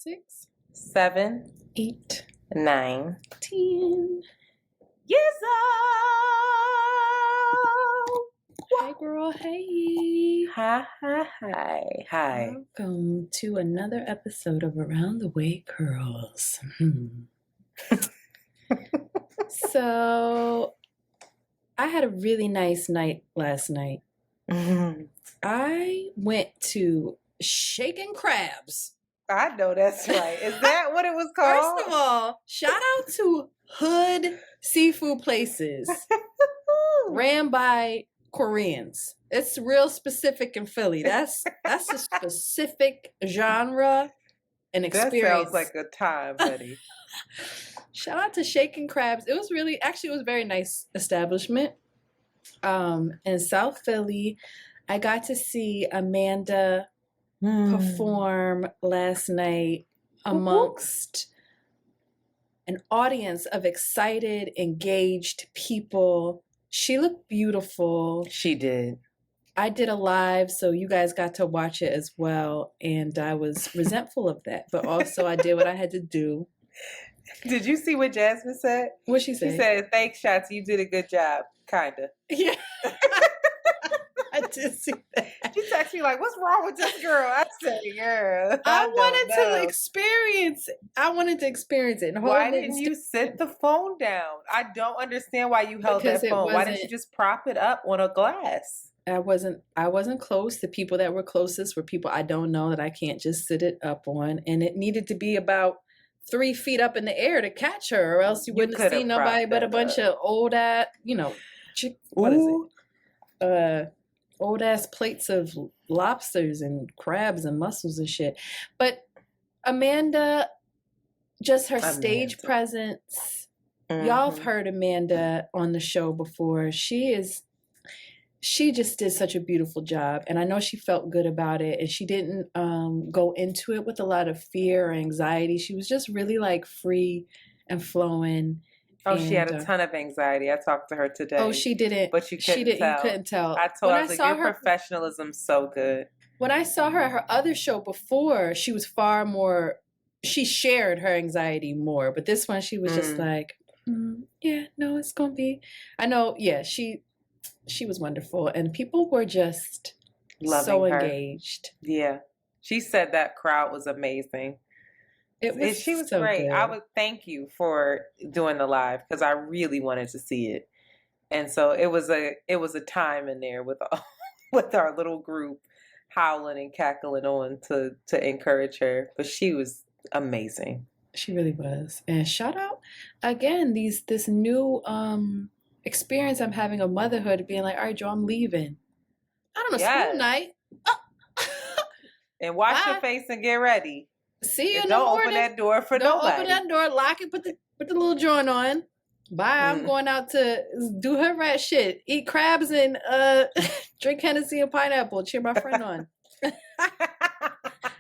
6, 7, 8, 9, 10. Yes. Hey, girl. Hey. Hi. Welcome to another episode of Around the Way Curls. So, I had a really nice night last night. I went to Shaking Crabs. I know that's right. Is that what it was called? First of all, shout out to Hood Seafood Places, ran by Koreans. It's real specific in Philly. That's a specific genre and experience. That sounds like a time, buddy. Shout out to Shaking Crabs. It was a very nice establishment. In South Philly, I got to see Amanda perform last night amongst an audience of excited, engaged people. She looked beautiful. She did. I did a live, so you guys got to watch it as well, and I was resentful of that, but also I did what I had to do. Did you see what Jasmine said? What'd she say? She said, "Thanks, Shanti, you did a good job." Kinda. Yeah. I did see that. She texted me like, "What's wrong with this girl?" I said, "Girl, I wanted to experience it. And why didn't you sit the phone down? I don't understand why you held that phone. Why didn't you just prop it up on a glass? I wasn't close. The people that were closest were people I don't know that I can't just sit it up on. And it needed to be about 3 feet up in the air to catch her, or else you wouldn't have seen nobody but a bunch of old ass, old ass plates of lobsters and crabs and mussels and shit. But Amanda, just her stage presence. Y'all have heard Amanda on the show before. She just did such a beautiful job, and I know she felt good about it, and she didn't go into it with a lot of fear or anxiety. She was just really like free and flowing. Oh, she had a ton of anxiety. I talked to her today. Oh, she didn't. But you couldn't tell. I told her, your professionalism's so good. When I saw her at her other show before, she was far more, she shared her anxiety more. But this one, she was just like, yeah, no, it's going to be. I know, yeah, she was wonderful. And people were just so engaged. Yeah. She said that crowd was amazing. She was so great. Good. I would thank you for doing the live because I really wanted to see it, and so it was a time in there with our little group howling and cackling on to encourage her. But she was amazing. She really was. And shout out again this new experience I'm having of motherhood, being like, all right, Joe, I'm leaving. I don't know, school night. And wash your face and get ready. See you in the morning. Don't open that door for nobody. Don't open that door. Lock it. Put the little joint on. Bye. I'm going out to do her rat shit. Eat crabs and drink Hennessy and pineapple. Cheer my friend on.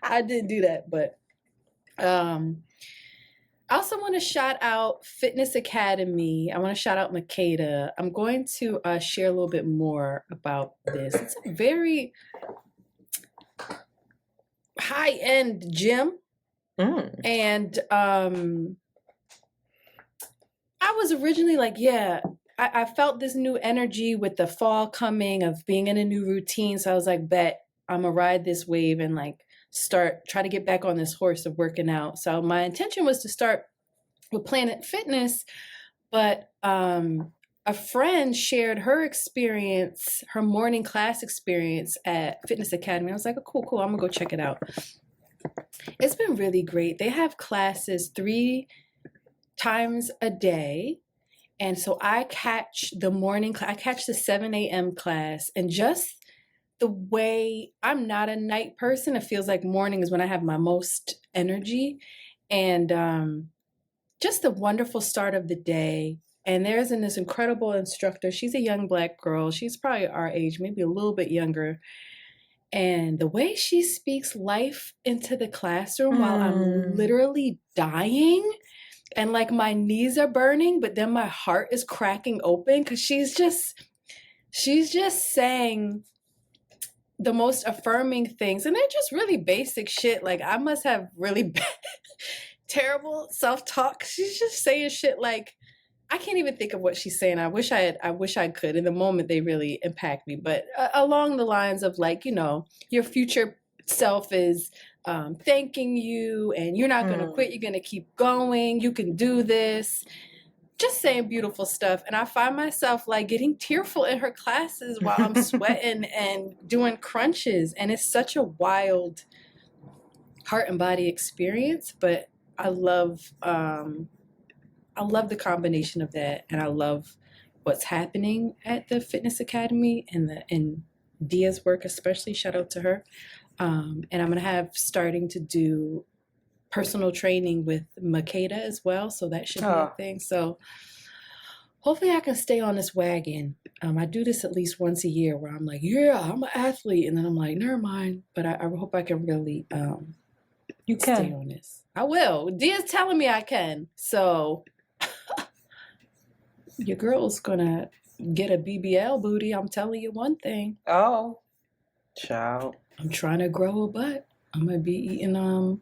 I didn't do that, but I also want to shout out Fitness Academy. I want to shout out Makeda. I'm going to share a little bit more about this. It's a very high-end gym. And I was originally like, yeah, I felt this new energy with the fall coming of being in a new routine. So I was like, bet I'm gonna ride this wave and like try to get back on this horse of working out. So my intention was to start with Planet Fitness, but a friend shared her experience, her morning class experience at Fitness Academy. I was like, oh, cool, I'm gonna go check it out. It's been really great. They have classes 3 times a day. And so I catch the 7 a.m. class. And just the way I'm not a night person, it feels like morning is when I have my most energy. And just a wonderful start of the day. And there's this incredible instructor. She's a young Black girl. She's probably our age, maybe a little bit younger. And the way she speaks life into the classroom while I'm literally dying and like my knees are burning, but then my heart is cracking open because she's just saying the most affirming things, and they're just really basic shit. Like, I must have really bad, terrible self-talk. She's just saying shit like, I can't even think of what she's saying. I wish I could. In the moment, they really impact me. But along the lines of, like, you know, your future self is thanking you, and you're not going to quit. You're going to keep going. You can do this. Just saying beautiful stuff. And I find myself like getting tearful in her classes while I'm sweating and doing crunches. And it's such a wild heart and body experience. But I love the combination of that, and I love what's happening at the Fitness Academy and Dia's work, especially. Shout out to her. And I'm gonna starting to do personal training with Makeda as well, so that should be a thing. So hopefully I can stay on this wagon. I do this at least once a year where I'm like, yeah, I'm an athlete, and then I'm like, never mind. But I hope I can really stay on this. I will. Dia's telling me I can, so. Your girl's gonna get a BBL booty. I'm telling you one thing. Oh, child. I'm trying to grow a butt. I'm gonna be eating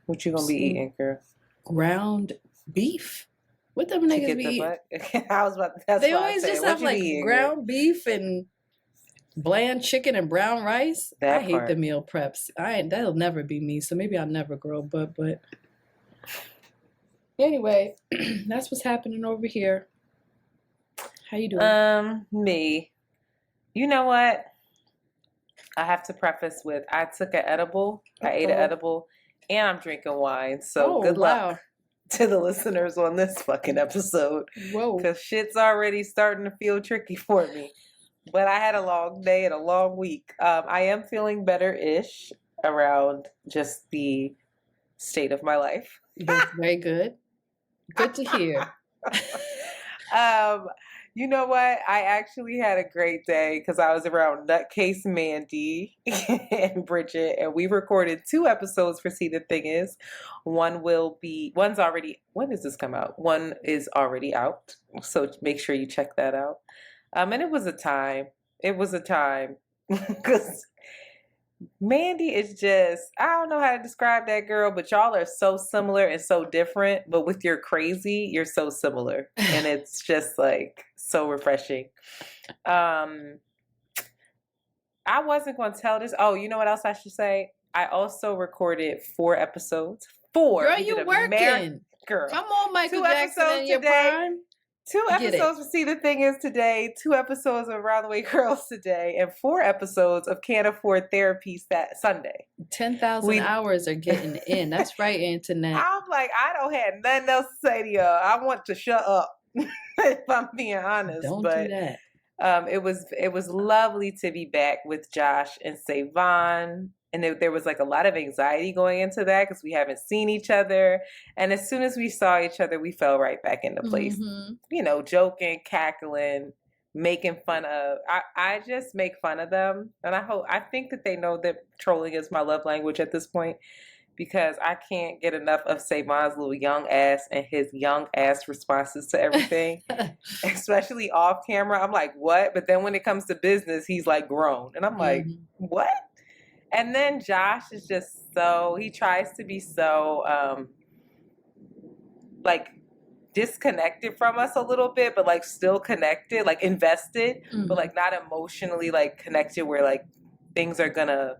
What you gonna be eating, girl? Ground beef. What them niggas be eating? I was about. They always just have like ground beef and bland chicken and brown rice. I hate the meal preps. That'll never be me. So maybe I'll never grow a butt. But anyway, that's what's happening over here. How you doing? Me. You know what? I have to preface with, I took an edible. I ate an edible, and I'm drinking wine. So good luck to the listeners on this fucking episode. Whoa. Because shit's already starting to feel tricky for me. But I had a long day and a long week. I am feeling better-ish around just the state of my life. That's very good. Good to hear. You know what? I actually had a great day because I was around Nutcase Mandy and Bridget, and we recorded 2 episodes for See the Thing Is. When does this come out? One is already out. So make sure you check that out. And it was a time. Because Mandy is just, I don't know how to describe that girl, but y'all are so similar and so different. But with your crazy, you're so similar. And it's just like so refreshing. I wasn't going to tell this. Oh, you know what else I should say? I also recorded 4 episodes. 4. Girl, you working. Girl. Come on, Michael Jackson in your prime. 2 episodes for See the Thing Is today, 2 episodes of Around the Way Girls today, and 4 episodes of Can't Afford Therapy Sunday. 10,000 hours are getting in. That's right, Antoinette. I'm like, I don't have nothing else to say to y'all. I want to shut up, if I'm being honest. Don't do that. It was lovely to be back with Josh and Savon. And there was like a lot of anxiety going into that because we haven't seen each other. And as soon as we saw each other, we fell right back into place. Mm-hmm. You know, joking, cackling, making fun of. I just make fun of them. And I think that they know that trolling is my love language at this point, because I can't get enough of Savon's little young ass and his young ass responses to everything, especially off camera. I'm like, what? But then when it comes to business, he's like grown. And I'm like, what? And then Josh is just he tries to be so, like, disconnected from us a little bit, but, like, still connected, like, invested, but, like, not emotionally, like, connected where, like, things are gonna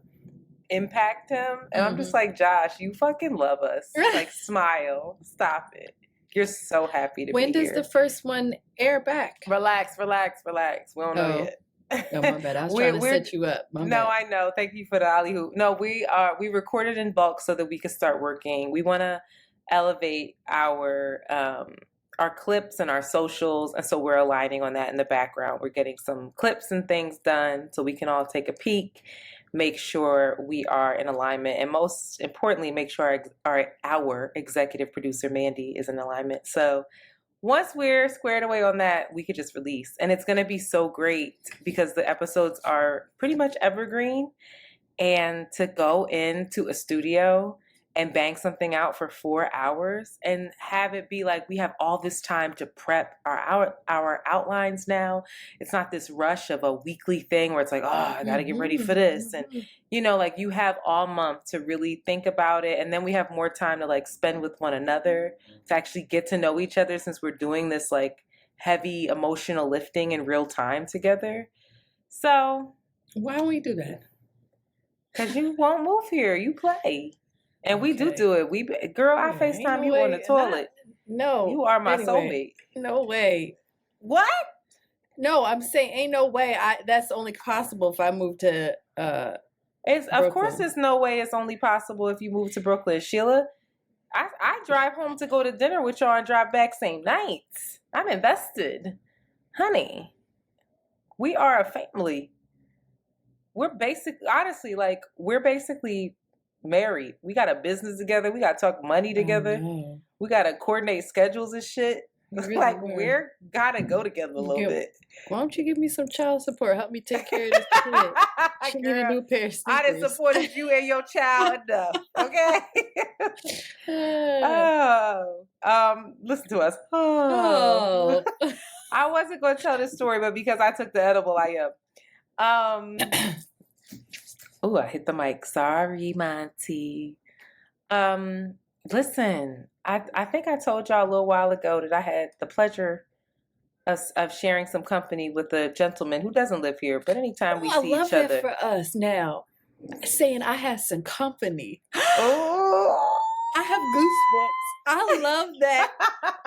impact him. And I'm just like, Josh, you fucking love us. Like, smile. Stop it. You're so happy to be here. When does the first one air back? Relax. We don't know yet. Oh, my bad. I was trying to set you up. No, bad. I know. Thank you for the alley-hoop. No, we recorded in bulk so that we could start working. We want to elevate our clips and our socials, and so we're aligning on that in the background. We're getting some clips and things done so we can all take a peek, make sure we are in alignment, and most importantly, make sure our executive producer Mandy is in alignment. So once we're squared away on that, we could just release. And it's going to be so great because the episodes are pretty much evergreen. And to go into a studio and bang something out for 4 hours and have it be like we have all this time to prep our outlines now. It's not this rush of a weekly thing where it's like, oh, I got to get ready for this. And, you know, like you have all month to really think about it. And then we have more time to like spend with one another, to actually get to know each other, since we're doing this like heavy emotional lifting in real time together. So why don't we do that? Because you won't move here. You play. And we do it. Girl, I FaceTime you on the toilet. No. You are my soulmate. No way. What? No, I'm saying ain't no way. That's only possible if I move to Of course there's no way it's only possible if you move to Brooklyn. Sheila, I drive home to go to dinner with y'all and drive back same night. I'm invested. Honey, we are a family. We're basically married. We got a business together. We got to talk money together. We got to coordinate schedules and shit. Really like we're gotta go together a little bit. Why don't you give me some child support? Help me take care of this kid. She need a new pair of sneakers. I done supported you and your child enough. Okay. Listen to us. I wasn't going to tell this story, but because I took the edible, I am. Oh, I hit the mic. Sorry, Monty. Listen, I think I told y'all a little while ago that I had the pleasure of sharing some company with a gentleman who doesn't live here, but anytime we see each other. I love that for us now. Saying I had some company. Oh, I have goosebumps. I love that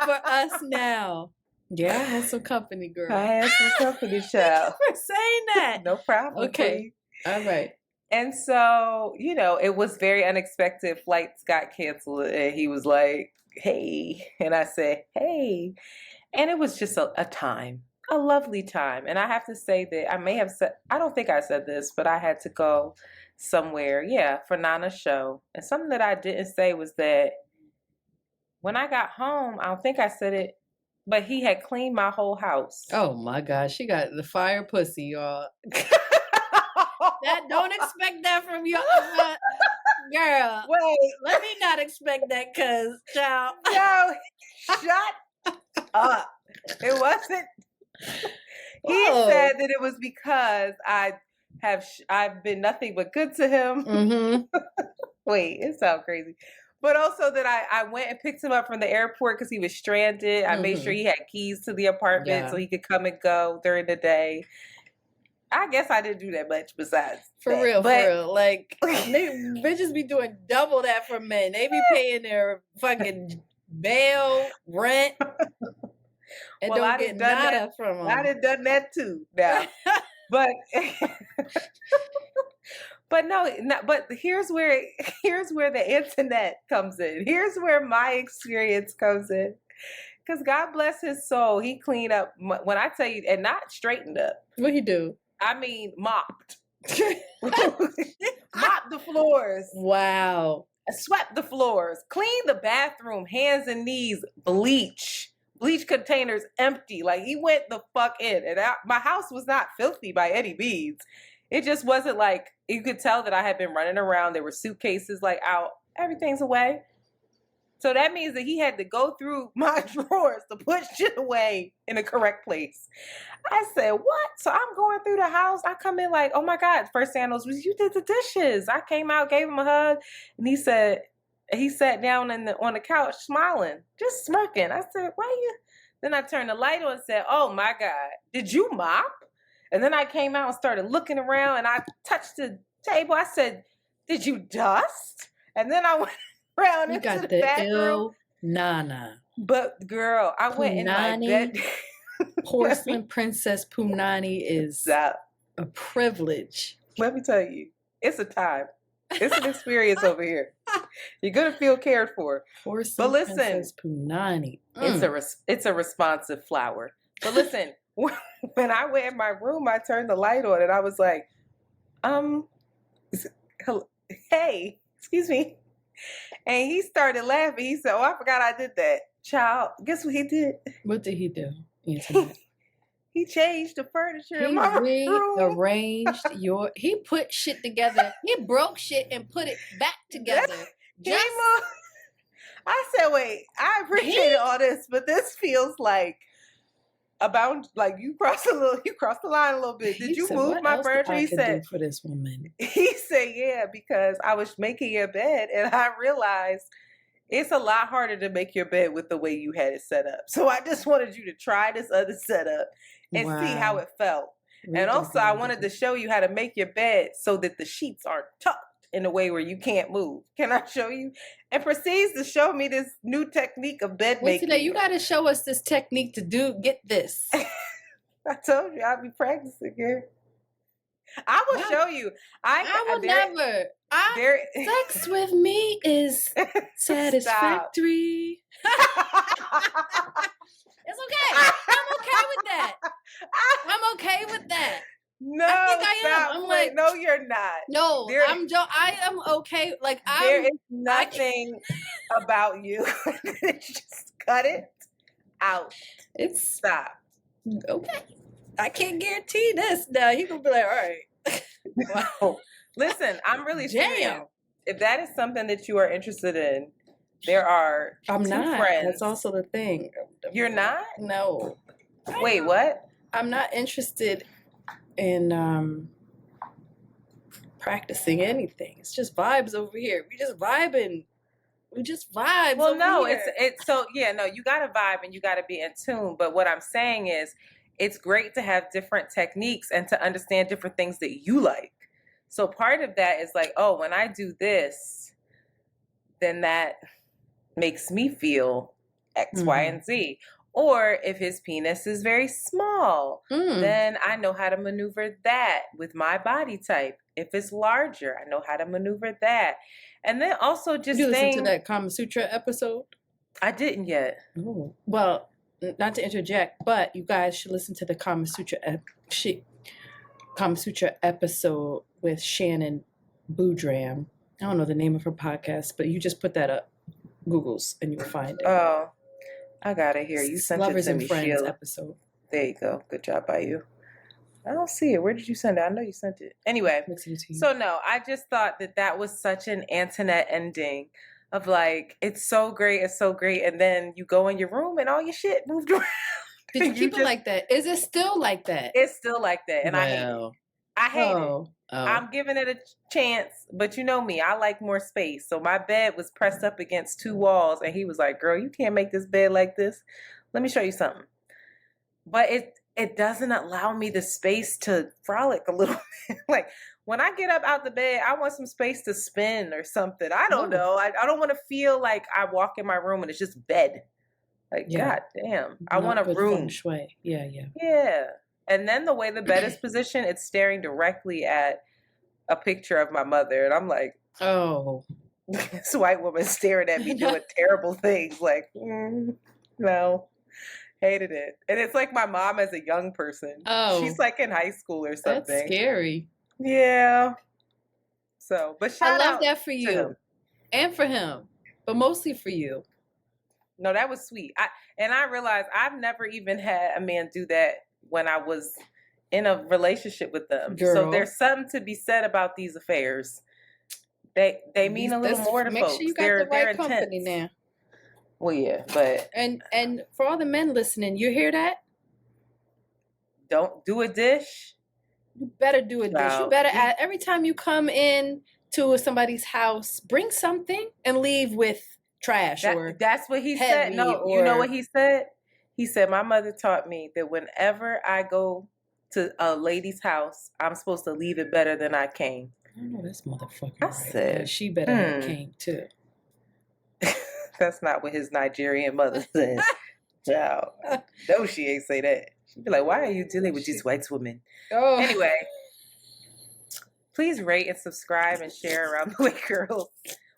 for us now. Yeah, I had some company, girl. I had some company, child. Thank you for saying that. No problem. Okay. Please. All right. And so, you know, it was very unexpected. Flights got canceled and he was like, hey. And I said, hey. And it was just a time, a lovely time. And I have to say that I don't think I said this, but I had to go somewhere, for Nana's show. And something that I didn't say was that when I got home, I don't think I said it, but he had cleaned my whole house. Oh my gosh, she got the fire pussy, y'all. Don't expect that from you, girl. Wait, let me not expect that, cause child. No, shut up. It wasn't. He said that it was because I've been nothing but good to him. Mm-hmm. Wait, it sounds crazy. But also that I went and picked him up from the airport because he was stranded. I made sure he had keys to the apartment so he could come and go during the day. I guess I didn't do that much besides for that. real. Like, bitches be doing double that for men. They be paying their fucking bail, rent, and don't get nada from them. I done done that too now. But but here's where the Antoinette comes in. Here's where my experience comes in. Because God bless his soul, he cleaned up, when I tell you, and not straightened up. What'd he do? I mean, mopped. Mopped the floors. Wow. Swept the floors. Cleaned the bathroom, hands and knees, bleach containers empty. Like, he went the fuck in. And my house was not filthy by any means. It just wasn't like, you could tell that I had been running around. There were suitcases like out. Everything's away. So that means that he had to go through my drawers to put shit away in the correct place. I said, what? So I'm going through the house. I come in like, oh my God. First thing I noticed was, you did the dishes. I came out, gave him a hug. And he sat down on the couch smiling, just smirking. I said, why you? Then I turned the light on and said, oh my God, did you mop? And then I came out and started looking around and I touched the table. I said, did you dust? And then I went around into the bathroom. Ill Nana. But girl, I went in my bed. Porcelain Princess Punani is a privilege. Let me tell you, it's a time. It's an experience over here. You're gonna feel cared for. Porcelain but listen, Princess Punani. It's a responsive flower. But listen, when I went in my room, I turned the light on and I was like, hey, excuse me. And he started laughing. He said, oh, I forgot I did that. Child, guess what he did? What did he do? He changed the furniture in my room. Rearranged he put shit together. He broke shit and put it back together. Just I said, wait, I appreciate all this, but this feels like about like you crossed the line a little bit. Did you said, move my furniture? He said, do for this woman. He said, yeah, because I was making your bed and I realized it's a lot harder to make your bed with the way you had it set up. So I just wanted you to try this other setup and see how it felt. And also I wanted to show you how to make your bed so that the sheets are tucked in a way where you can't move. Can I show you? And proceeds to show me this new technique of bed making. Today you got to show us this technique to get this. I told you I'll be practicing here. I will show you. I will never. Sex with me is satisfactory. It's okay. I'm okay with that. I'm okay with that. No, I think I am. I'm like, no, you're not. No, I am okay. Like there is nothing about you. Just cut it out. Stop. Okay. I can't guarantee this. Now he gonna be like, all right. Wow. Listen, I'm really serious. If that is something that you are interested in, there are I'm two not. friends. That's also the thing. You're not? No. Wait, what? I'm not interested in practicing anything. It's just vibes over here. We just vibing. We just vibe. Well, no, it's so yeah, no, you gotta vibe and you gotta be in tune. But what I'm saying is it's great to have different techniques and to understand different things that you like. So part of that is like, oh, when I do this, then that makes me feel X, Y, and Z. Or if his penis is very small, then I know how to maneuver that with my body type. If it's larger, I know how to maneuver that. And then also just you listen to that Kama Sutra episode? I didn't yet. Oh. Well, not to interject, but you guys should listen to the Kama Sutra episode with Shannon Boudram. I don't know the name of her podcast, but you just put that up, Google's, and you'll find it. Oh, I got it here. You sent Lovers it to and me, Friends Sheila. episode. There you go. Good job by you. I don't see it. Where did you send it? I know you sent it. Anyway, so no, I just thought that was such an Antoinette ending of like, it's so great, and then you go in your room and all your shit moved around. Did you keep it like that? Is it still like that? It's still like that, and I hate it. I hate it. Oh. I'm giving it a chance, but you know me, I like more space. So my bed was pressed up against two walls, and he was like, girl, you can't make this bed like this. Let me show you something. But it doesn't allow me the space to frolic a little bit. Like when I get up out the bed, I want some space to spin or something. I don't know. I don't want to feel like I walk in my room and it's just bed. Like, God damn. I want a room. Feng shui. Yeah. Yeah. And then the way the bed is positioned, it's staring directly at a picture of my mother. And I'm like, oh, this white woman staring at me doing terrible things. Like, no. Hated it. And it's like my mom as a young person. Oh. She's like in high school or something. That's scary. Yeah. So, but shout out. I love that for you. And for him. But mostly for you. No, that was sweet. I realized I've never even had a man do that when I was in a relationship with them. Girl. So there's something to be said about these affairs. They mean a little more to folks. Make sure you got the right company now. Well, yeah, but and for all the men listening, you hear that? Don't do a dish. You better do a dish. You better every time you come in to somebody's house, bring something and leave with trash that's what he said. No, you know what he said? He said, my mother taught me that whenever I go to a lady's house, I'm supposed to leave it better than I came. I know this motherfucker. I said, she better have came too. That's not what his Nigerian mother says. Child. No, she ain't say that. She'd be like, why are you dealing with these white women? Oh. Anyway, please rate and subscribe and share Around the Way Girls.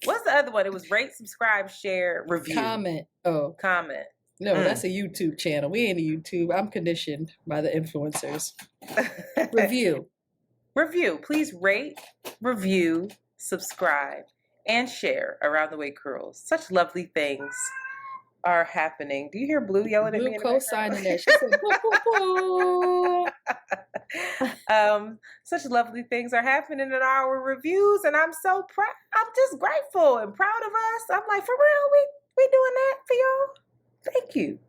What's the other one? It was rate, subscribe, share, review. Comment. Oh. Comment. No, that's a YouTube channel. We ain't a YouTube. I'm conditioned by the influencers. Review. Review. Please rate, review, subscribe, and share Around the Way Girls. Such lovely things are happening. Do you hear Blue yelling at me? Blue co-signing that. She said, boo, boo, boo. Such lovely things are happening in our reviews, and I'm so proud. I'm just grateful and proud of us. I'm like, for real, we doing that for y'all. Thank you,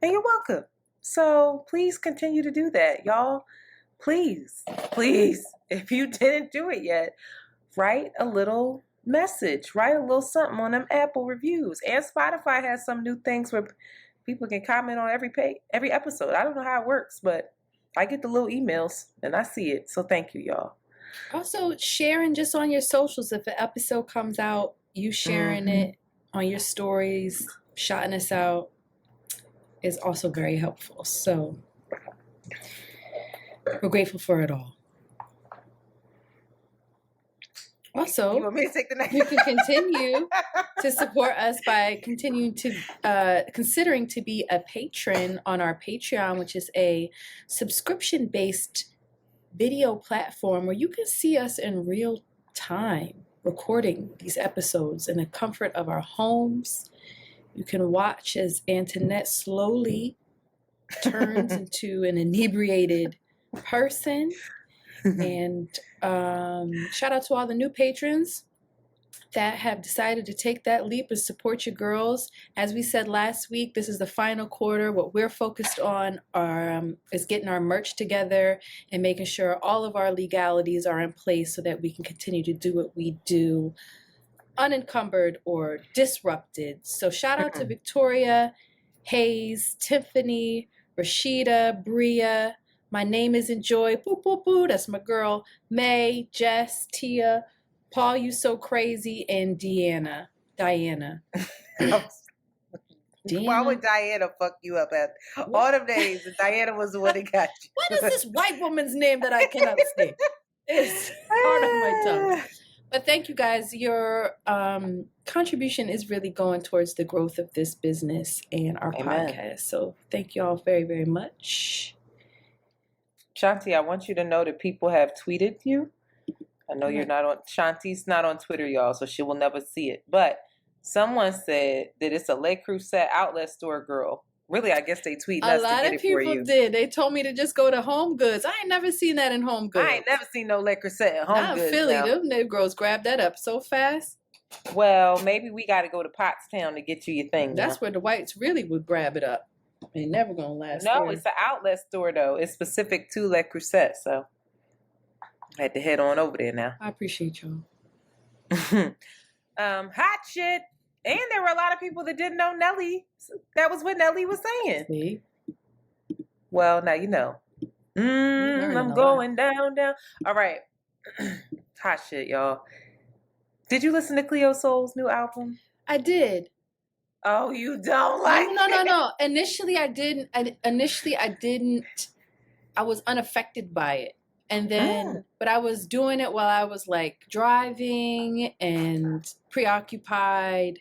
and you're welcome. So please continue to do that, y'all. Please, if you didn't do it yet, write a little message, write a little something on them Apple reviews. And Spotify has some new things where people can comment on every episode. I don't know how it works, but I get the little emails and I see it. So thank you, y'all. Also, sharing just on your socials. If an episode comes out, you sharing it on your stories, shouting us out is also very helpful. So we're grateful for it all. Also, you want me to take the next? You can continue to support us by continuing to considering to be a patron on our Patreon, which is a subscription-based video platform where you can see us in real time recording these episodes in the comfort of our homes. You can watch as Antoinette slowly turns into an inebriated person. And shout out to all the new patrons that have decided to take that leap and support your girls. As we said last week, this is the final quarter. What we're focused on is getting our merch together and making sure all of our legalities are in place so that we can continue to do what we do unencumbered or disrupted. So shout out to Victoria, Hayes, Tiffany, Rashida, Bria. My name isn't Joy. Boo, boo, boo. That's my girl. May, Jess, Tia, Paul, you so crazy, and Diana. Why would Diana fuck you up at all them days? And Diana was the one that got you. What is this white woman's name that I cannot say? It's hard on my tongue. But thank you guys. Your contribution is really going towards the growth of this business and our podcast. So thank you all very, very much. Shanti, I want you to know that people have tweeted you. I know you're not on, Shanti's not on Twitter, y'all, so she will never see it. But someone said that it's a Le Creuset outlet store girl. Really, I guess they tweet us to get it for you. A lot of people did. They told me to just go to Home Goods. I ain't never seen that in Home Goods. I ain't never seen no Le Creuset at Home Goods. Not Philly. Them Negroes grabbed that up so fast. Well, maybe we got to go to Pottstown to get you your thing. That's where the whites really would grab it up. Ain't never gonna last. No, there. It's an outlet store though. It's specific to Le Creuset, so I had to head on over there now. I appreciate y'all. Hot shit. And there were a lot of people that didn't know Nelly. That was what Nelly was saying. See? Well, now you know. I'm going down. All right. Hot shit, y'all. Did you listen to Cleo Soul's new album? I did. Oh, you don't like it? No. Initially, I didn't. I was unaffected by it. And then, but I was doing it while I was like driving and preoccupied.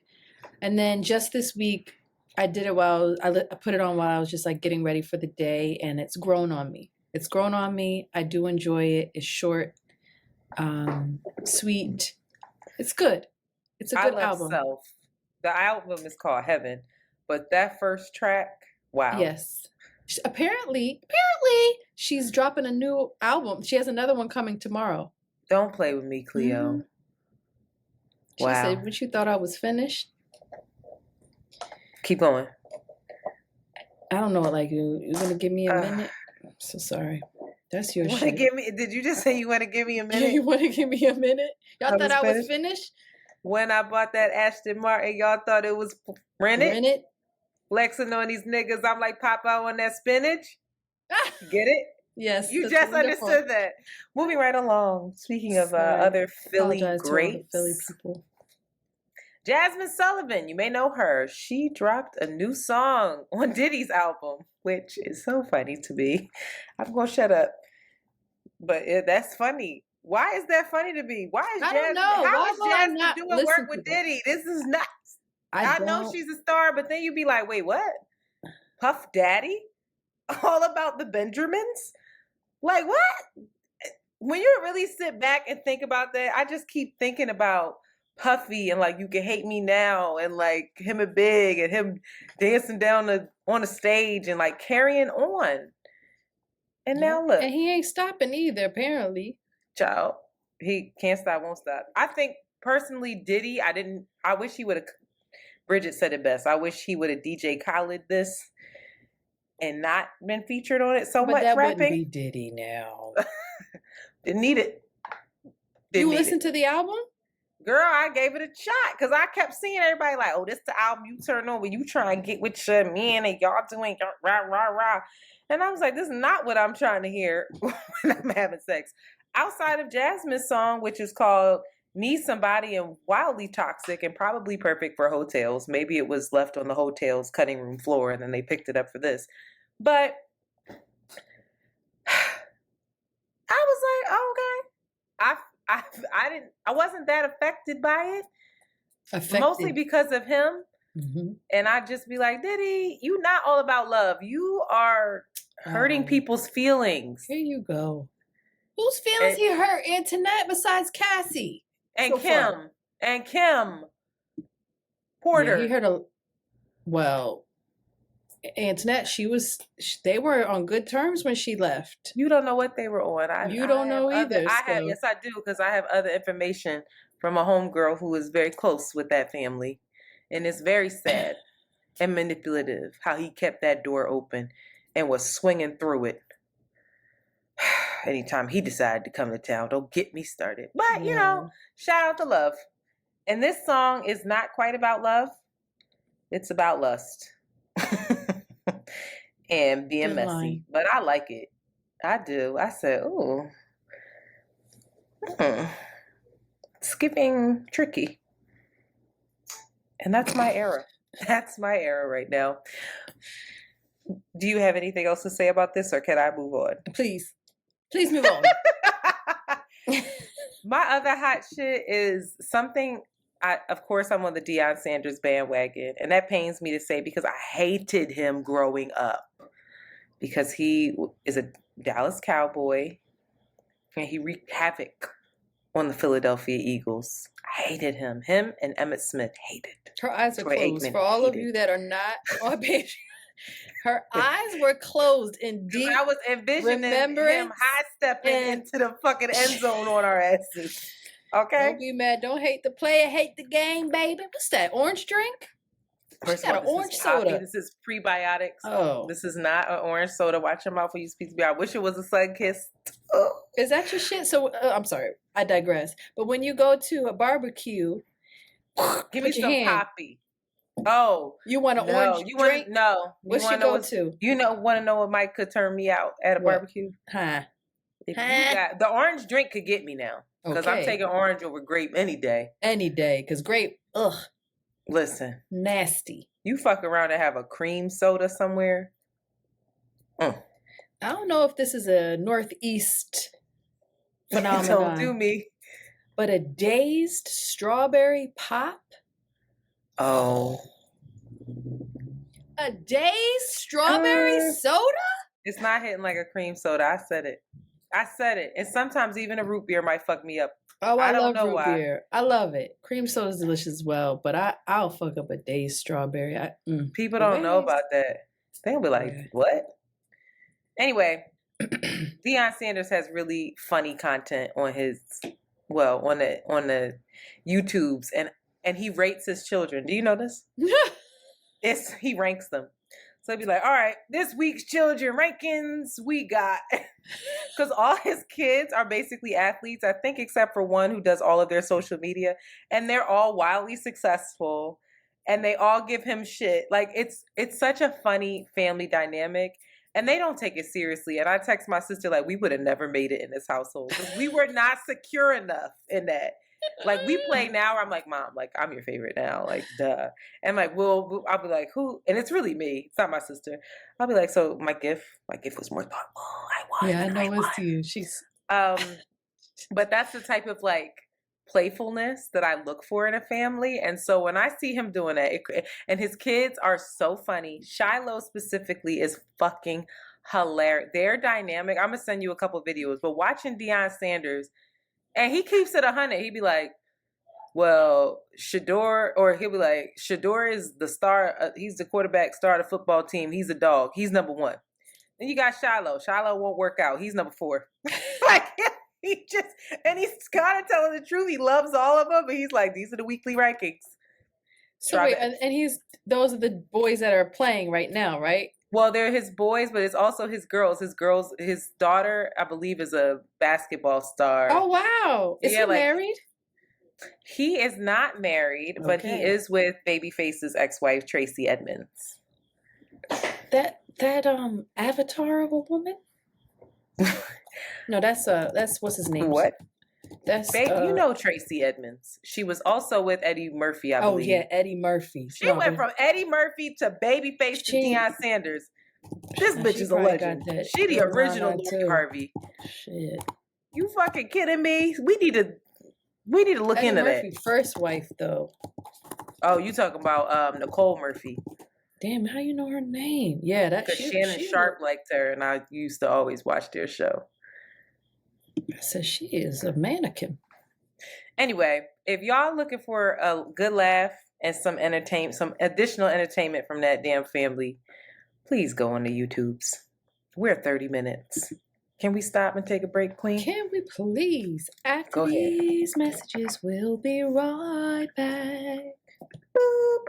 And then just this week, I did it while I put it on while I was just like getting ready for the day. And it's grown on me. I do enjoy it. It's short, sweet. It's good. It's a good album. Self. The album is called Heaven, but that first track, wow. Yes. Apparently, she's dropping a new album. She has another one coming tomorrow. Don't play with me, Cleo. Mm-hmm. She said, "But you thought I was finished?" Keep going. I don't know. Like, you're gonna give me a minute? I'm so sorry. That's your shit. Did you just say you want to give me a minute? You want to give me a minute? Y'all thought I was finished? When I bought that Aston Martin, y'all thought it was rented? Flexing on these niggas. I'm like Popeye on that spinach. Get it? Yes. You just understood that. Moving right along. Speaking of other Philly greats. Philly people. Jasmine Sullivan, you may know her. She dropped a new song on Diddy's album, which is so funny to me. I'm going to shut up. But that's funny. Why is that funny to me? Why is Jasmine? How is Jasmine doing work with Diddy? This is nuts. I know she's a star, but then you'd be like, wait, what? Puff Daddy? All about the Benjamins? Like, what? When you really sit back and think about that, I just keep thinking about Puffy and like You Can Hate Me Now and like him and Big and him dancing down on the stage and like carrying on. And now look. And he ain't stopping either, apparently. Child, he can't stop, won't stop. I think personally, Diddy, I wish he would have, Bridget said it best. I wish he would have DJ Khaled this and not been featured on it so much that rapping. Wouldn't be Diddy now. Didn't need it. You listened to the album? Girl, I gave it a shot because I kept seeing everybody like, oh, this the album you turn on when you try and get with your man and y'all doing rah, rah, rah. And I was like, this is not what I'm trying to hear when I'm having sex. Outside of Jasmine's song, which is called Need Somebody and Wildly Toxic and probably perfect for hotels. Maybe it was left on the hotel's cutting room floor and then they picked it up for this. But I was like, oh, okay. I wasn't that affected by it. Mostly because of him. Mm-hmm. And I'd just be like, Diddy, you not all about love. You are hurting people's feelings. Here you go. Whose feelings he hurt? Antoinette besides Cassie. And so Kim. Far. And Kim Porter. Yeah, he hurt Antoinette, they were on good terms when she left. You don't know what they were on. You don't know either. Yes, I do, because I have other information from a homegirl who is very close with that family. And it's very sad and manipulative how he kept that door open and was swinging through it anytime he decided to come to town. Don't get me started. But, you know, shout out to love. And this song is not quite about love. It's about lust. And being messy. Line. But I like it. I do. I said, ooh. Skipping tricky. And that's my era. That's my era right now. Do you have anything else to say about this, or can I move on? Please move on. My other hot shit is something. Of course, I'm on the Deion Sanders bandwagon, and that pains me to say because I hated him growing up because he is a Dallas Cowboy and he wreaked havoc on the Philadelphia Eagles. I hated him. Him and Emmitt Smith hated. Her eyes are closed. For all of you that are not on Patreon, her eyes were closed in deep. I was envisioning him high stepping into the fucking end zone on our asses. Okay. Don't be mad. Don't hate the player. Hate the game, baby. What's that? Orange drink? She's got an orange soda. This is prebiotics. Oh. This is not an orange soda. Watch your mouth when you speak to me. I wish it was a sun kiss. Oh. Is that your shit? So I'm sorry. I digress. But when you go to a barbecue, give me some poppy. Oh. You want an orange drink? No. What's your go-to? Want to know what might could turn me out at a barbecue? Huh. The orange drink could get me now. Because I'm taking orange over grape any day. Any day. Because grape, ugh. Listen. Nasty. You fuck around and have a cream soda somewhere. I don't know if this is a Northeast phenomenon. Don't do me. But a dazed strawberry pop? Oh. A dazed strawberry soda? It's not hitting like a cream soda. I said it. And sometimes even a root beer might fuck me up. Oh, I love root beer. I love it. Cream soda is delicious as well, but I'll fuck up a day's strawberry. People don't know about that. They'll be like, what? Anyway, Deion Sanders has really funny content on on the YouTubes, and he rates his children. Do you know this? He ranks them. So he'd be like, all right, this week's children rankings we got. Because all his kids are basically athletes, I think, except for one who does all of their social media. And they're all wildly successful. And they all give him shit. Like, it's such a funny family dynamic. And they don't take it seriously. And I text my sister, like, we would have never made it in this household. Because we were not secure enough in that. Like, we play now, I'm like, Mom, like, I'm your favorite now, like, duh. And like, I'll be like, who? And it's really me. It's not my sister. I'll be like, so my gift was more thoughtful. I know it's you. She's but that's the type of like playfulness that I look for in a family. And so when I see him doing that, and his kids are so funny. Shiloh specifically is fucking hilarious. Their dynamic. I'm gonna send you a couple videos, but watching Deion Sanders. And he keeps it 100. He'd be like, well, Shador, or he'll be like, Shador is the star. He's the quarterback star of the football team. He's a dog. He's number one. Then you got Shiloh. Shiloh won't work out. He's number 4. Like, he's kind of telling the truth. He loves all of them, but he's like, these are the weekly rankings. So wait, and those are the boys that are playing right now, right? Well, they're his boys, but it's also his girls. His daughter, I believe, is a basketball star. Oh, wow. Is he married? He is not married, but he is with Babyface's ex-wife, Tracy Edmonds. That Avatar of a woman? No, that's what's his name? What? That's you know Tracy Edmonds. She was also with Eddie Murphy, I believe. Oh yeah, Eddie Murphy. She went from Eddie Murphy to Babyface to Deion Sanders. This bitch is a legend. She the original Lori Harvey. Shit. You fucking kidding me? We need to look Eddie into Murphy, that. First wife though. Oh, you talking about Nicole Murphy? Damn, how you know her name? Yeah, because Shannon Sharp liked her, and I used to always watch their show. I said she is a mannequin. Anyway, if y'all looking for a good laugh and some additional entertainment from that damn family, please go on the YouTubes. We're 30 minutes. Can we stop and take a break, Queen? Can we please? After these messages, we'll be right back. Boop.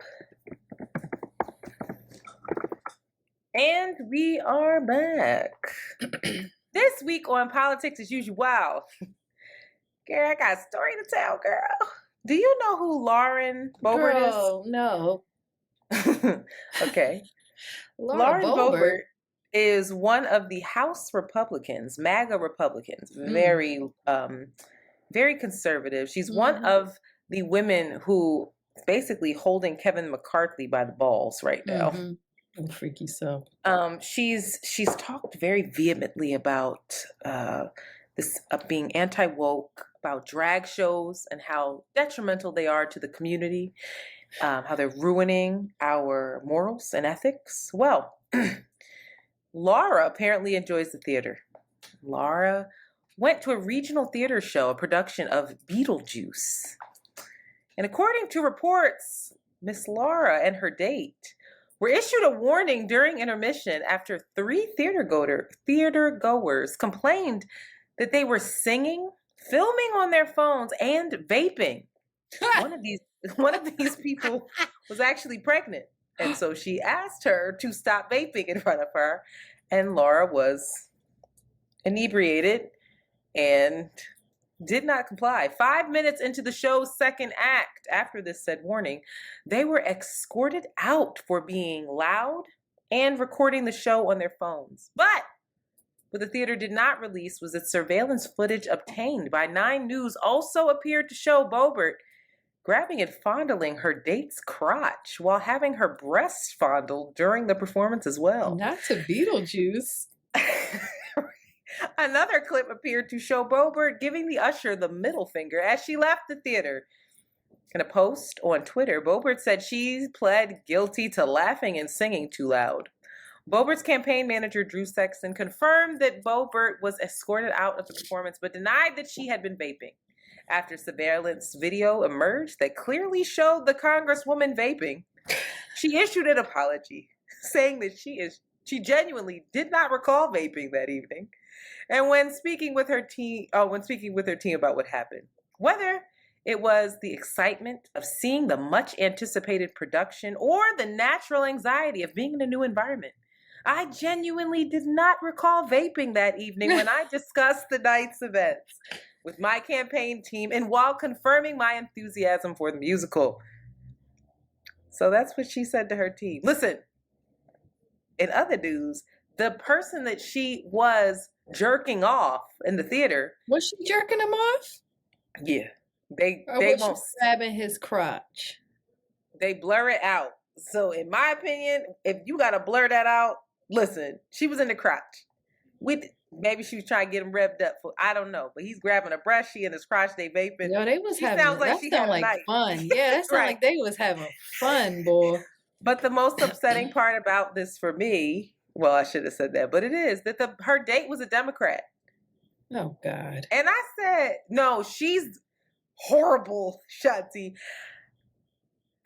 And we are back. This week on Politics as Usual. Wow. Girl, I got a story to tell, girl. Do you know who Lauren Boebert is? No. Okay. Lauren Boebert is one of the House Republicans, MAGA Republicans, very conservative. She's one of the women who basically holding Kevin McCarthy by the balls right now. Oh, freaky so. She's talked very vehemently about this being anti-woke, about drag shows and how detrimental they are to the community, how they're ruining our morals and ethics. Well, Laura apparently enjoys the theater. Laura went to a regional theater show, a production of Beetlejuice. And according to reports, Miss Laura and her date were issued a warning during intermission after 3 theater goers complained that they were singing, filming on their phones, and vaping. One of these people was actually pregnant, and so she asked her to stop vaping in front of her, and Laura was inebriated and did not comply. 5 minutes into the show's second act, after this said warning, they were escorted out for being loud and recording the show on their phones. But what the theater did not release was that surveillance footage obtained by 9 News also appeared to show Boebert grabbing and fondling her date's crotch while having her breasts fondled during the performance as well. Not to Beetlejuice. Another clip appeared to show Boebert giving the usher the middle finger as she left the theater. In a post on Twitter, Boebert said she pled guilty to laughing and singing too loud. Boebert's campaign manager, Drew Sexton, confirmed that Boebert was escorted out of the performance, but denied that she had been vaping. After surveillance video emerged that clearly showed the Congresswoman vaping, she issued an apology, saying that she genuinely did not recall vaping that evening. And when speaking with her team about what happened, whether it was the excitement of seeing the much anticipated production or the natural anxiety of being in a new environment, I genuinely did not recall vaping that evening when I discussed the night's events with my campaign team and while confirming my enthusiasm for the musical. So that's what she said to her team. Listen, in other news, the person that she was jerking off in the theater. Was she jerking him off? Yeah. They won't grabbing his crotch. They blur it out. So in my opinion, if you gotta blur that out, listen, she was in the crotch. Maybe she was trying to get him revved up for, I don't know, but he's grabbing a breast, she in his crotch, they vaping. Yo, they was having fun. Yeah, that sounds like they was having fun, boy. But the most upsetting part about this for me, well, I should have said that, but it is that her date was a Democrat. Oh, God. And I said, no, she's horrible, Shanti.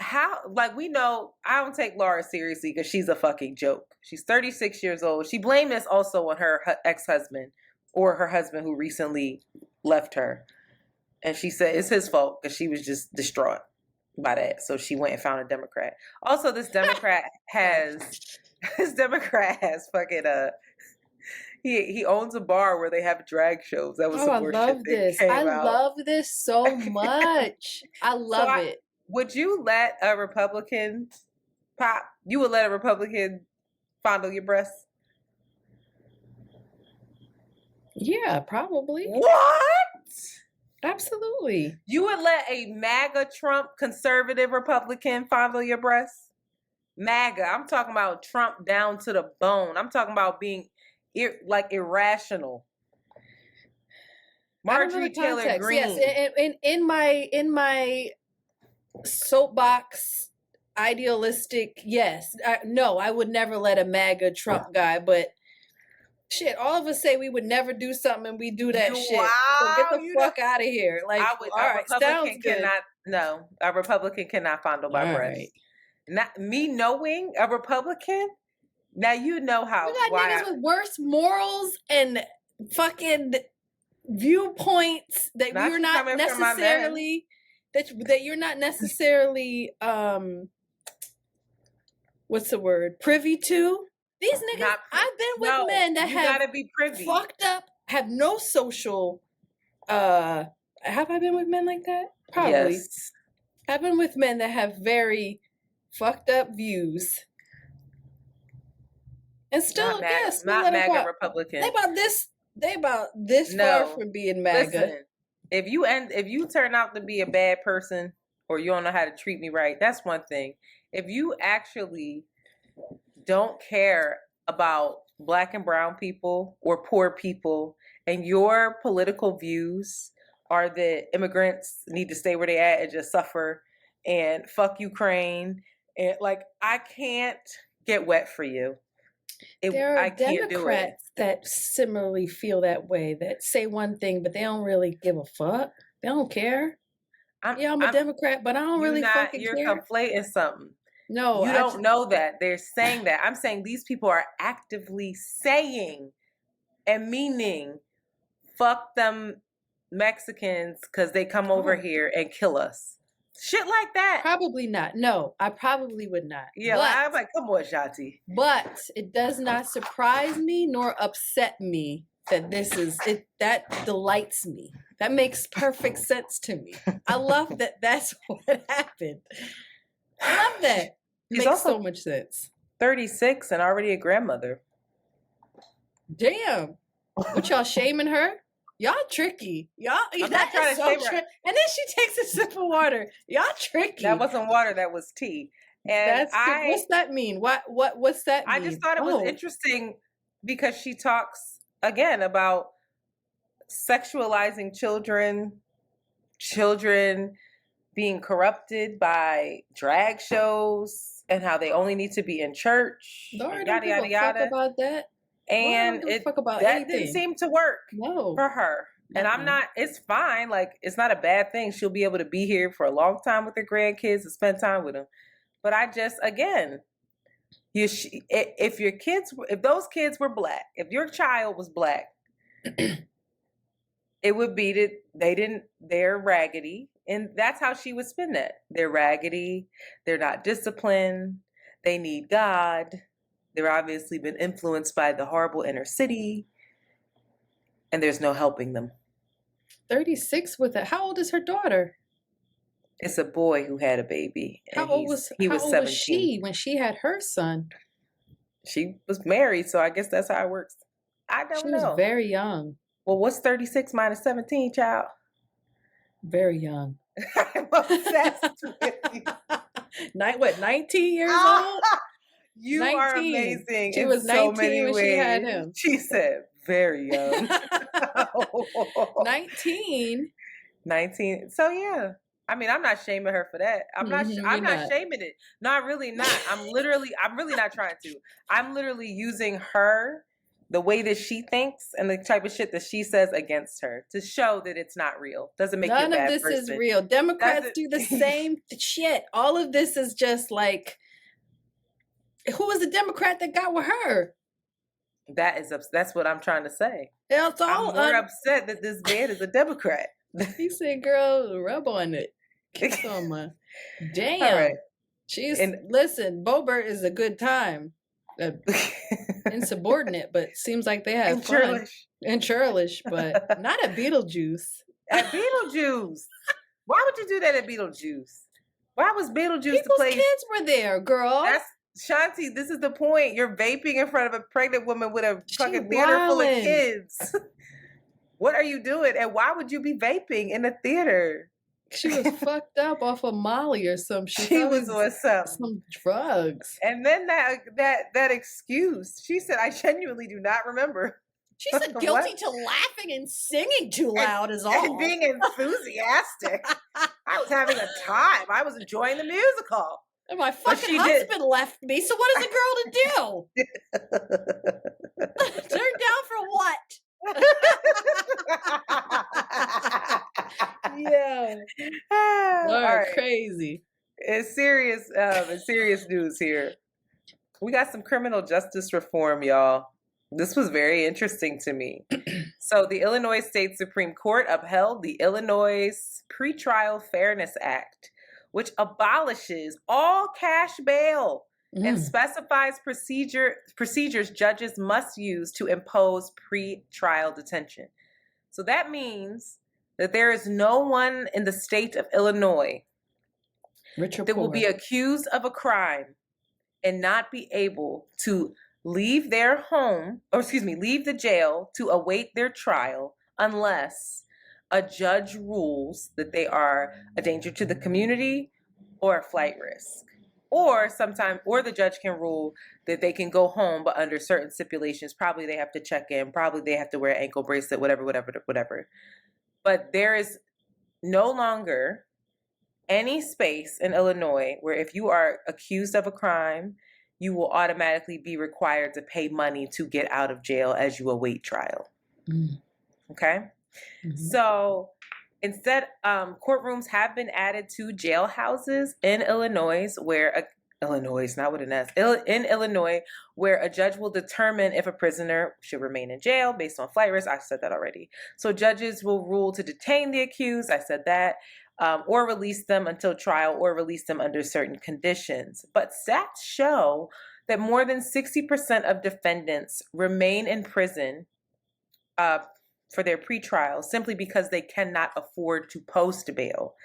how, like, we know, I don't take Laura seriously because she's a fucking joke. She's 36 years old. She blamed this also on her ex-husband, or her husband who recently left her. And she said it's his fault because she was just distraught by that. So she went and found a Democrat. Also, this Democrat has fucking he owns a bar where they have drag shows. That was some more shit that came out. I love this so much. I love it. Would you let a Republican pop? You would let a Republican fondle your breasts? Yeah, probably. What? Absolutely. You would let a MAGA Trump conservative Republican fondle your breasts? MAGA. I'm talking about Trump down to the bone. I'm talking about being irrational. Marjorie Taylor Greene. Yes, in my soapbox idealistic, yes. No, I would never let a MAGA Trump guy, but shit, all of us say we would never do something and we do that shit. So get the fuck out of here. Like, all right, sounds good. A Republican cannot fondle my breast. Right. Not me knowing a Republican. Now you know how. We got niggas with worse morals and fucking viewpoints that you're not necessarily that you're not necessarily what's the word, privy to. These niggas, I've been with men that have fucked up, have no social. Have I been with men like that? Probably. Yes. I've been with men that have very fucked up views. And still, yes, not MAGA Republican. They about this far from being MAGA. Listen, if you turn out to be a bad person or you don't know how to treat me right, that's one thing. If you actually don't care about Black and brown people or poor people, and your political views are that immigrants need to stay where they at and just suffer and fuck Ukraine, and like, I can't get wet for you. There are Democrats that similarly feel that way, that say one thing, but they don't really give a fuck. They don't care. I'm a Democrat, but I don't really fucking care. You're conflating something. No, you don't know that. They're saying that. I'm saying these people are actively saying and meaning, fuck them Mexicans because they come over here and kill us. Shit like that. Probably not. No, I probably would not. Yeah, I'm like, come on, Shanti. But it does not surprise me nor upset me that this is it. That delights me. That makes perfect sense to me. I love that. That's what happened. I love that. Makes also so much sense. 36 and already a grandmother. Damn. What, y'all shaming her? Y'all tricky. I'm not trying to shame her. And then she takes a sip of water. Y'all tricky. That wasn't water, that was tea. And what's that mean? What's that mean? I just thought it was interesting because she talks again about sexualizing children being corrupted by drag shows, and how they only need to be in church. Lord, yada yada yada. Fuck about that. And that didn't seem to work for her. And I'm not, it's fine. Like, it's not a bad thing. She'll be able to be here for a long time with her grandkids and spend time with them. But I just, again, if those kids were Black, if your child was Black, it would be that they're raggedy. And that's how she would spin that. They're raggedy. They're not disciplined. They need God. They're obviously been influenced by the horrible inner city, and there's no helping them. 36 with it. How old is her daughter? It's a boy who had a baby. How old was 17. Was she when she had her son? She was married, so I guess that's how it works. I don't know. She was very young. Well, what's 36 minus 17, child? Very young. I'm obsessed with you. 19 years old? You 19. Are amazing. She was 19 so many when ways. She had him. She said, very young. 19. So yeah. I mean, I'm not shaming her for that. I'm not shaming it. No, I'm really not. I'm really not trying to. I'm literally using her the way that she thinks and the type of shit that she says against her to show that it's not real. Doesn't make you a bad person. None of this is real. Democrats do the same shit. All of this is just like, who was the Democrat that got with her? That's what I'm trying to say. It's all I'm more upset that this man is a Democrat. He said, girl, rub on it. Kiss on my. Damn. All right. Listen, Bobert is a good time. Insubordinate, but seems like they have fun. And churlish, but not at Beetlejuice. At Beetlejuice. Why would you do that at Beetlejuice? Why was Beetlejuice People's the place? Kids were there, girl. That's Shanti. This is the point. You're vaping in front of a pregnant woman with a fucking theater full of kids. What are you doing? And why would you be vaping in a theater? She was fucked up off of Molly or some shit. She was on some drugs. And then that excuse. She said, I genuinely do not remember. She said guilty to laughing and singing too loud is all. And being enthusiastic. I was having a time. I was enjoying the musical. And my fucking husband left me, so what is a girl to do? Turn down for what? Yeah. All right. Crazy. It's serious news here. We got some criminal justice reform, y'all. This was very interesting to me. So the Illinois State Supreme Court upheld the Illinois Pretrial Fairness Act, which abolishes all cash bail and specifies procedures judges must use to impose pre-trial detention. So that means that there is no one in the state of Illinois that will be accused of a crime and not be able to leave their home, leave the jail to await their trial unless a judge rules that they are a danger to the community or a flight risk. Or the judge can rule that they can go home, but under certain stipulations. Probably they have to check in. Probably they have to wear an ankle bracelet, whatever. But there is no longer any space in Illinois where if you are accused of a crime, you will automatically be required to pay money to get out of jail as you await trial. Okay? Mm-hmm. So instead, courtrooms have been added to jailhouses in Illinois where where a judge will determine if a prisoner should remain in jail based on flight risk. I said that already. So judges will rule to detain the accused. I said that. Or release them until trial, or release them under certain conditions. But stats show that more than 60% of defendants remain in prison for their pretrial simply because they cannot afford to post bail.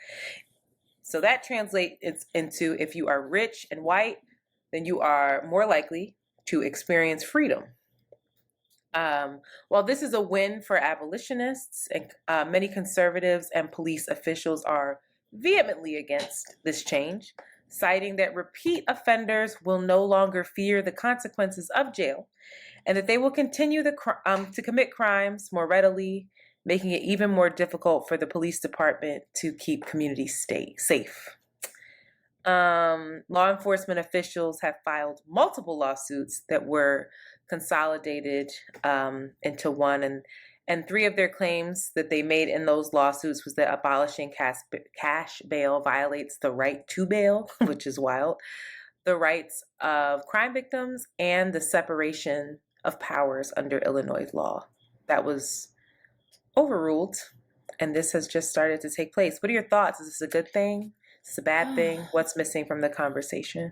So that translates into, if you are rich and white, then you are more likely to experience freedom. While this is a win for abolitionists, and many conservatives and police officials are vehemently against this change, citing that repeat offenders will no longer fear the consequences of jail, and that they will continue to commit crimes more readily, making it even more difficult for the police department to keep communities safe. Law enforcement officials have filed multiple lawsuits that were consolidated into one, and three of their claims that they made in those lawsuits was that abolishing cash bail violates the right to bail, which is wild, the rights of crime victims, and the separation of powers under Illinois law. That was overruled, and this has just started to take place. What are your thoughts? Is this a good thing? Is this a bad thing? What's missing from the conversation?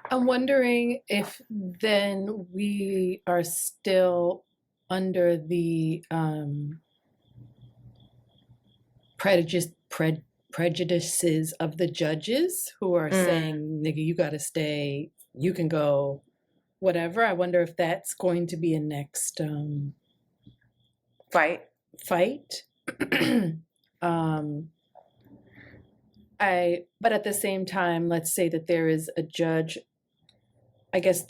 I'm wondering if then we are still under the prejudices of the judges who are saying, nigga, you got to stay, you can go, whatever. I wonder if that's going to be a next fight. But at the same time, let's say that there is a judge, I guess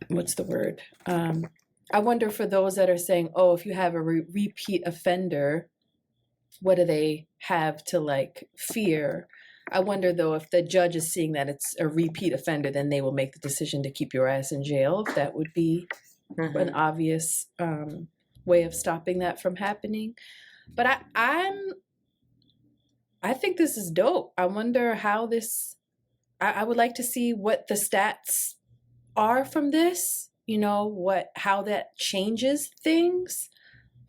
what's the word? I wonder for those that are saying, oh, if you have a repeat offender, what do they have to like fear? I wonder though if the judge is seeing that it's a repeat offender, then they will make the decision to keep your ass in jail. If that would be an obvious way of stopping that from happening. But I think this is dope. I wonder how this. I would like to see what the stats are from this. You know how that changes things.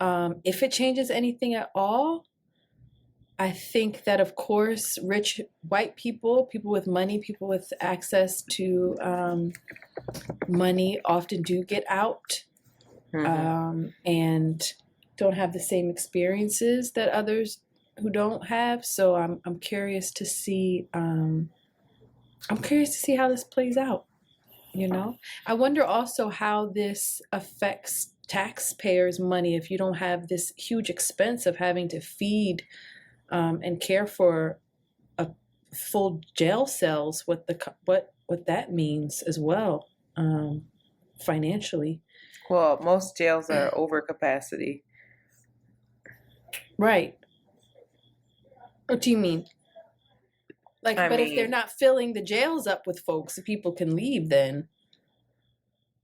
If it changes anything at all. I think that, of course, rich white people, people with money, people with access to money often do get out and don't have the same experiences that others who don't have. So I'm curious to see how this plays out. I wonder also how this affects taxpayers' money if you don't have this huge expense of having to feed and care for a full jail cells, what that means as well, financially. Well, most jails are over capacity. Right. What do you mean? If they're not filling the jails up with folks, people can leave then.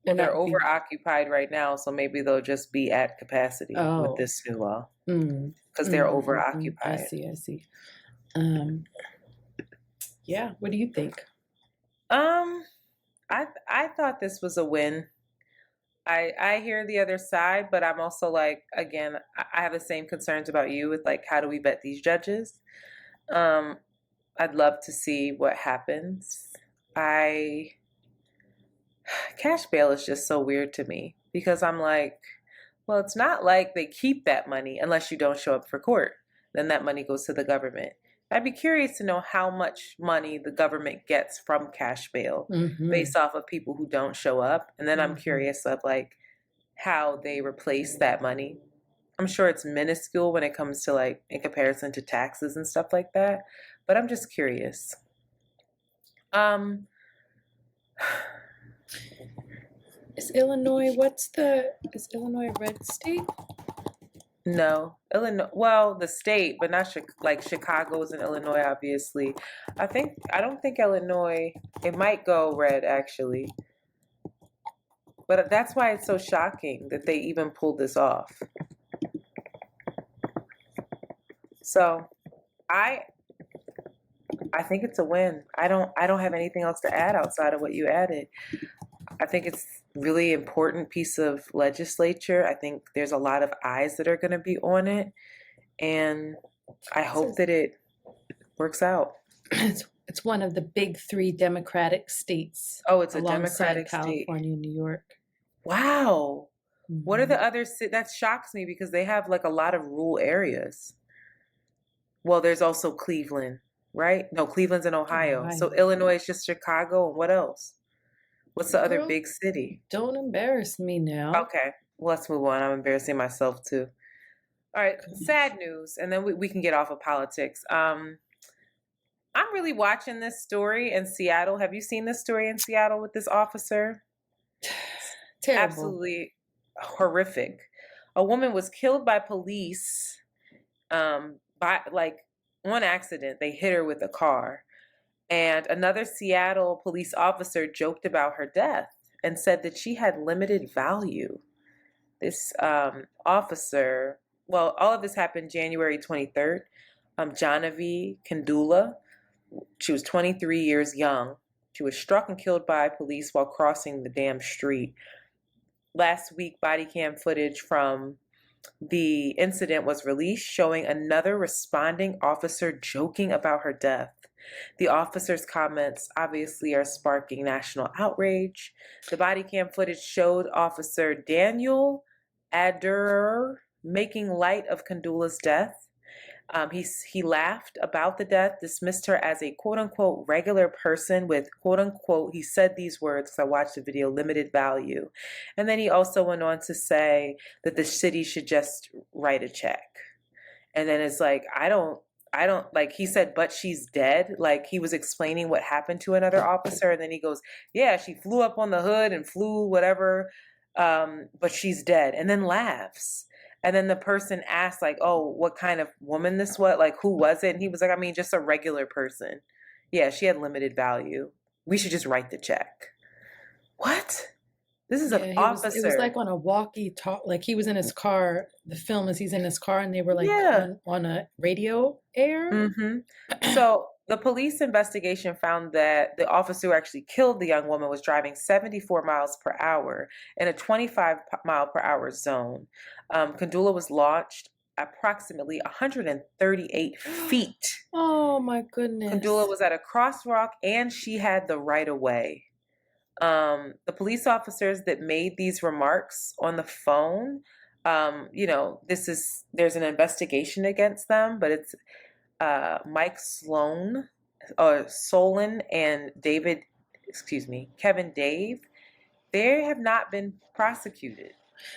They're over-occupied right now, so maybe they'll just be at capacity with this new law. Because they're over-occupied. I see. Yeah, what do you think? I thought this was a win. I hear the other side, but I'm also again, I have the same concerns about you with how do we vet these judges? I'd love to see what happens. Cash bail is just so weird to me because I'm well, it's not like they keep that money unless you don't show up for court. Then that money goes to the government. I'd be curious to know how much money the government gets from cash bail based off of people who don't show up. And then I'm curious of how they replace that money. I'm sure it's minuscule when it comes to in comparison to taxes and stuff like that. But I'm just curious. Is Illinois a red state? No, Illinois. Well, the state, but not Chicago's in Illinois, obviously. I don't think Illinois. It might go red actually, but that's why it's so shocking that they even pulled this off. So, I think it's a win. I don't have anything else to add outside of what you added. I think it's really important piece of legislature. I think there's a lot of eyes that are going to be on it, and I hope that it works out. It's one of the big three Democratic states. Oh, it's a Democratic state. California and New York. Wow. What are the other cities? That shocks me because they have a lot of rural areas. Well, there's also Cleveland, right? No, Cleveland's in Ohio. So Illinois is just Chicago, and what else? What's the other big city? Don't embarrass me now. Okay, well, let's move on. I'm embarrassing myself too. All right, sad news, and then we can get off of politics. I'm really watching this story in Seattle. Have you seen this story in Seattle with this officer? Terrible. Absolutely horrific. A woman was killed by police by on accident. They hit her with a car. And another Seattle police officer joked about her death and said that she had limited value. This officer, well, all of this happened January 23rd. Genevieve Kandula, she was 23 years young. She was struck and killed by police while crossing the damn street. Last week, body cam footage from the incident was released showing another responding officer joking about her death. The officer's comments obviously are sparking national outrage. The body cam footage showed Officer Daniel Aderer making light of Kandula's death. He laughed about the death, dismissed her as a quote-unquote regular person with quote-unquote, he said these words because I watched the video, limited value. And then he also went on to say that the city should just write a check. And then it's I don't, he said, but she's dead. He was explaining what happened to another officer. And then he goes, yeah, she flew up on the hood and flew whatever, but she's dead. And then laughs. And then the person asked, like, oh, what kind of woman this was? Like, who was it? And he was like, I mean, just a regular person. Yeah, she had limited value. We should just write the check. What? This is an officer. It was like on a walkie talk. Like he was in his car. The film is he's in his car, and they were like on a radio air. Mm-hmm. So the police investigation found that the officer who actually killed the young woman was driving 74 miles per hour in a 25 mile per hour zone. Kandula was launched approximately 138 feet. Oh my goodness. Kandula was at a crosswalk and she had the right of way. The police officers that made these remarks on the phone, there's an investigation against them, but it's Mike Solon and Kevin Dave. They have not been prosecuted.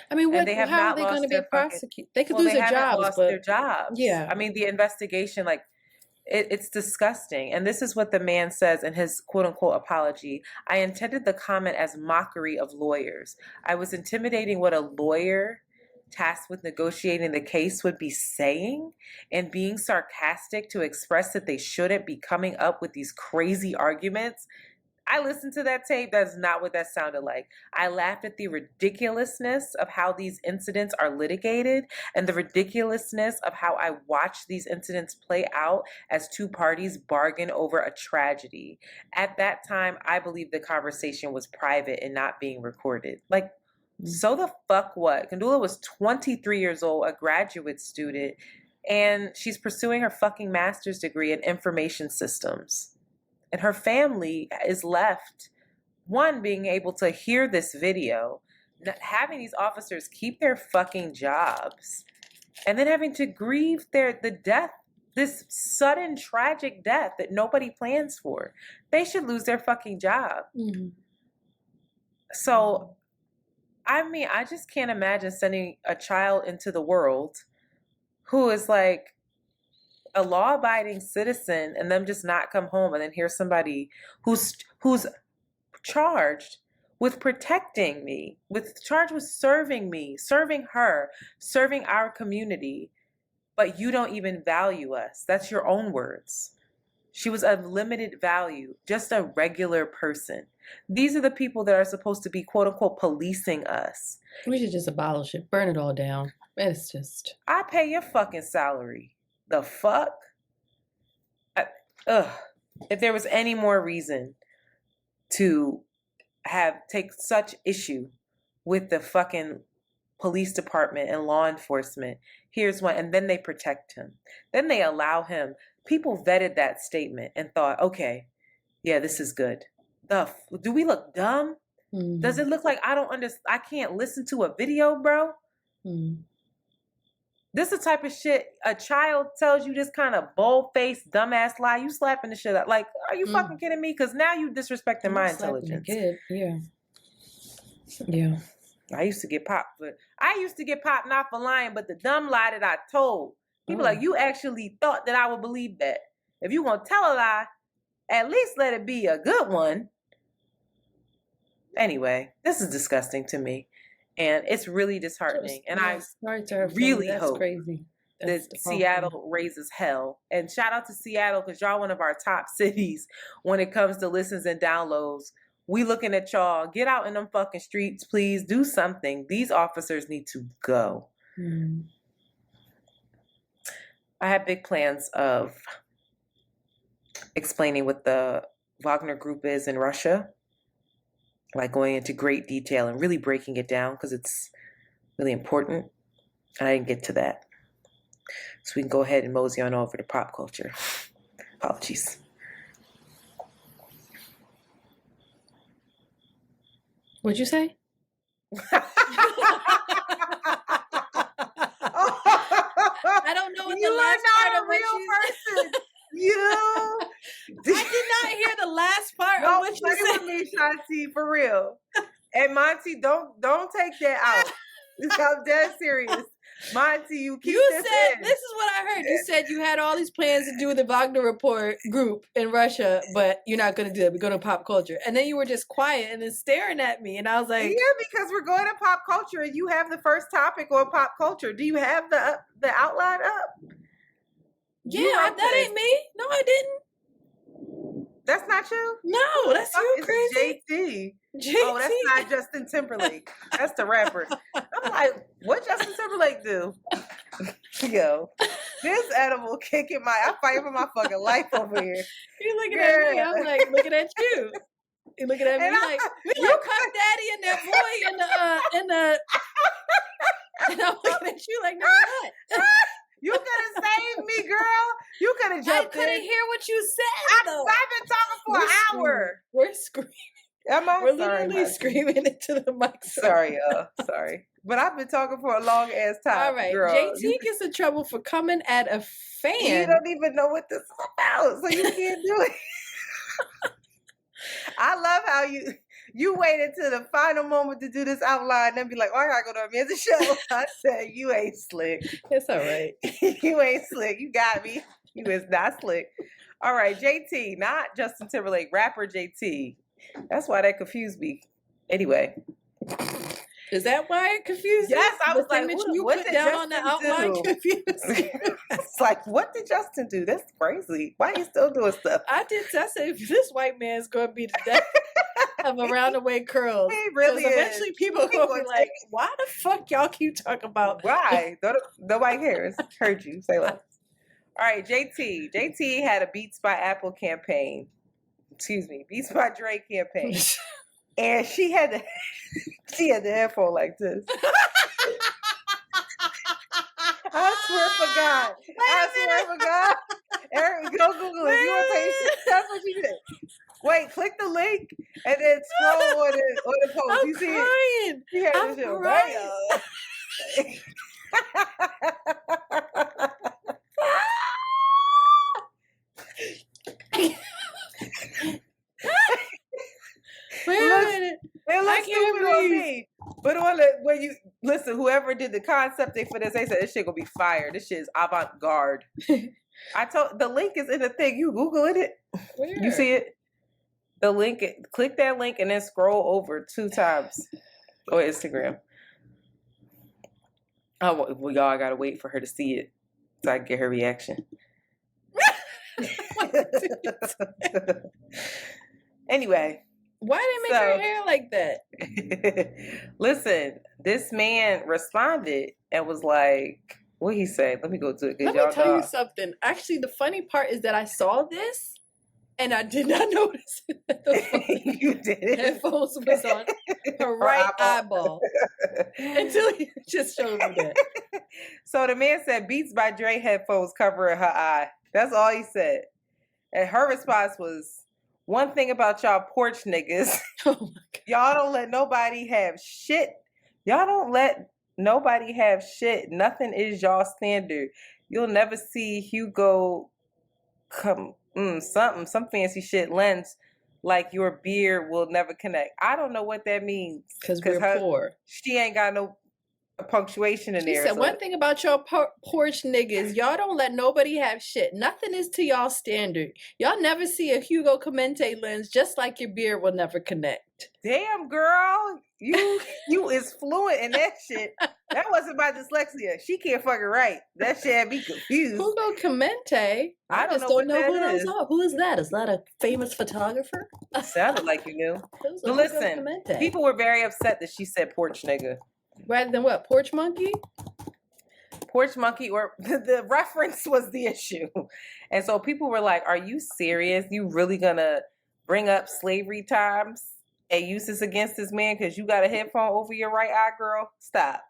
I mean, how are they going to be prosecuted? They could lose their jobs. Their jobs. Yeah. I mean, the investigation, like, it's disgusting. And this is what the man says in his quote unquote apology. I intended the comment as mockery of lawyers. I was intimidating what a lawyer tasked with negotiating the case would be saying and being sarcastic to express that they shouldn't be coming up with these crazy arguments. I listened to that tape. That's not what that sounded like. I laughed at the ridiculousness of how these incidents are litigated and the ridiculousness of how I watched these incidents play out as two parties bargain over a tragedy. At that time, I believe the conversation was private and not being recorded. Like, so the fuck what? Kandula was 23 years old, a graduate student, and she's pursuing her fucking master's degree in information systems. And her family is left, one, being able to hear this video, having these officers keep their fucking jobs, and then having to grieve the death, this sudden tragic death that nobody plans for. They should lose their fucking job. Mm-hmm. So, I mean, I just can't imagine sending a child into the world who is like a law-abiding citizen and them just not come home, and then here's somebody who's charged with protecting me, charged with serving me, serving her, serving our community, but you don't even value us. That's your own words. She was of limited value, just a regular person. These are the people that are supposed to be quote unquote policing us. We should just abolish it, burn it all down. It's just, I pay your fucking salary. The fuck? If there was any more reason to take such issue with the fucking police department and law enforcement, here's one. And then they protect him. Then they allow him. People vetted that statement and thought, okay, yeah, this is good. Do we look dumb? Mm-hmm. Does it look like I can't listen to a video, bro? Mm-hmm. This is the type of shit a child tells you, this kind of bold-faced, dumbass lie. You slapping the shit out. Like, are you fucking kidding me? Because now you disrespecting my intelligence. Kid. Yeah. Yeah. I used to get popped not for lying, but the dumb lie that I told. People like, you actually thought that I would believe that. If you want to tell a lie, at least let it be a good one. Anyway, this is disgusting to me. And it's really disheartening. And I really hope that Seattle raises hell. And shout out to Seattle, because y'all one of our top cities when it comes to listens and downloads. We looking at y'all. Get out in them fucking streets, please. Do something. These officers need to go. Mm. I have big plans of explaining what the Wagner Group is in Russia. Like going into great detail and really breaking it down because it's really important. And I didn't get to that. So we can go ahead and mosey on over to pop culture. Apologies. What'd you say? I don't know what the last part of what you said. I did not hear the last part of what you said. With me, Shanti, for real. And Monty, don't take that out. I'm dead serious. Monty, you keep You this said, in. this is what I heard. You said you had all these plans to do the Wagner Report group in Russia, but you're not going to do it. We're going to pop culture. And then you were just quiet and then staring at me. And I was like, yeah, because we're going to pop culture and you have the first topic on pop culture. Do you have the outline up? Yeah, that ain't me. No, I didn't. That's not you? No, that's you, crazy. JT. Oh, that's not Justin Timberlake. That's the rapper. I'm like, what Justin Timberlake do? Yo, this animal kicking I'm fighting for my fucking life over here. You looking at me? I'm like looking at you. You looking at me like we like Puff Daddy and that boy in the. And I'm looking at you like, no, what? You could have saved me, girl. You could have jumped in. I couldn't hear what you said, though. I've been talking for an hour. We're screaming. Am I? We're literally screaming into the mic. Sorry, sorry. But I've been talking for a long ass time. All right. Girl. JT gets in trouble for coming at a fan. You don't even know what this is about, so you can't do it. I love how you waited to the final moment to do this outline and be like, oh, I gotta go to a music show. I said, you ain't slick. It's all right. You ain't slick. You got me. You is not slick. All right, JT, not Justin Timberlake, rapper JT. That's why that confused me. Anyway. Is that why it confused you? Yes, I was like, what put down on the outline confused. It's like, what did Justin do? That's crazy. Why are you still doing stuff? I said, this white man's going to be the death of around the way curls. He really is. Eventually people are going to be like, why the fuck y'all keep talking about? Why? Nobody cares. Heard you. Say less. All right, JT. JT had a Beats by Apple campaign. Excuse me, Beats by Dre campaign. And she had the headphone like this. I swear for God. I swear for God. Eric, go Google it. You want to pay? That's what she did. Wait, click the link and then scroll on the post. I'm you see crying. it? She had I'm this Wait a minute. It looks stupid on me. But when you listen, whoever did the concept thing for this, they said this shit gonna be fire. This shit is avant-garde. I told the link is in the thing. You Googling it. Where? You see it? The link, click that link and then scroll over 2 times on Instagram. Oh, well, y'all gotta wait for her to see it so I can get her reaction. Anyway. Why did it make her hair like that? Listen, this man responded and was like, what he say? Let me go to it. Let me tell you something. Actually, the funny part is that I saw this and I did not notice that the you did headphones was on her right eyeball until he just showed me that. So the man said Beats by Dre headphones covering her eye. That's all he said. And her response was, one thing about y'all porch niggas, y'all don't let nobody have shit. Y'all don't let nobody have shit. Nothing is y'all standard. You'll never see Hugo come some fancy shit lens like your beard will never connect. I don't know what that means. Because we're poor. She ain't got no punctuation in there. He said, one thing about y'all porch niggas, y'all don't let nobody have shit. Nothing is to y'all standard. Y'all never see a Hugo Clemente lens, just like your beard will never connect. Damn, girl. You is fluent in that shit. That wasn't my dyslexia. She can't fucking write. That shit had me confused. Hugo Clemente? I just don't know who those are. Who is that? Is that a famous photographer? Sounded like you knew. But listen, people were very upset that she said porch nigga. Rather than what? Porch monkey? Porch monkey, or the reference was the issue. And so people were like, are you serious? You really gonna bring up slavery times and use this against this man because you got a headphone over your right eye, girl? Stop.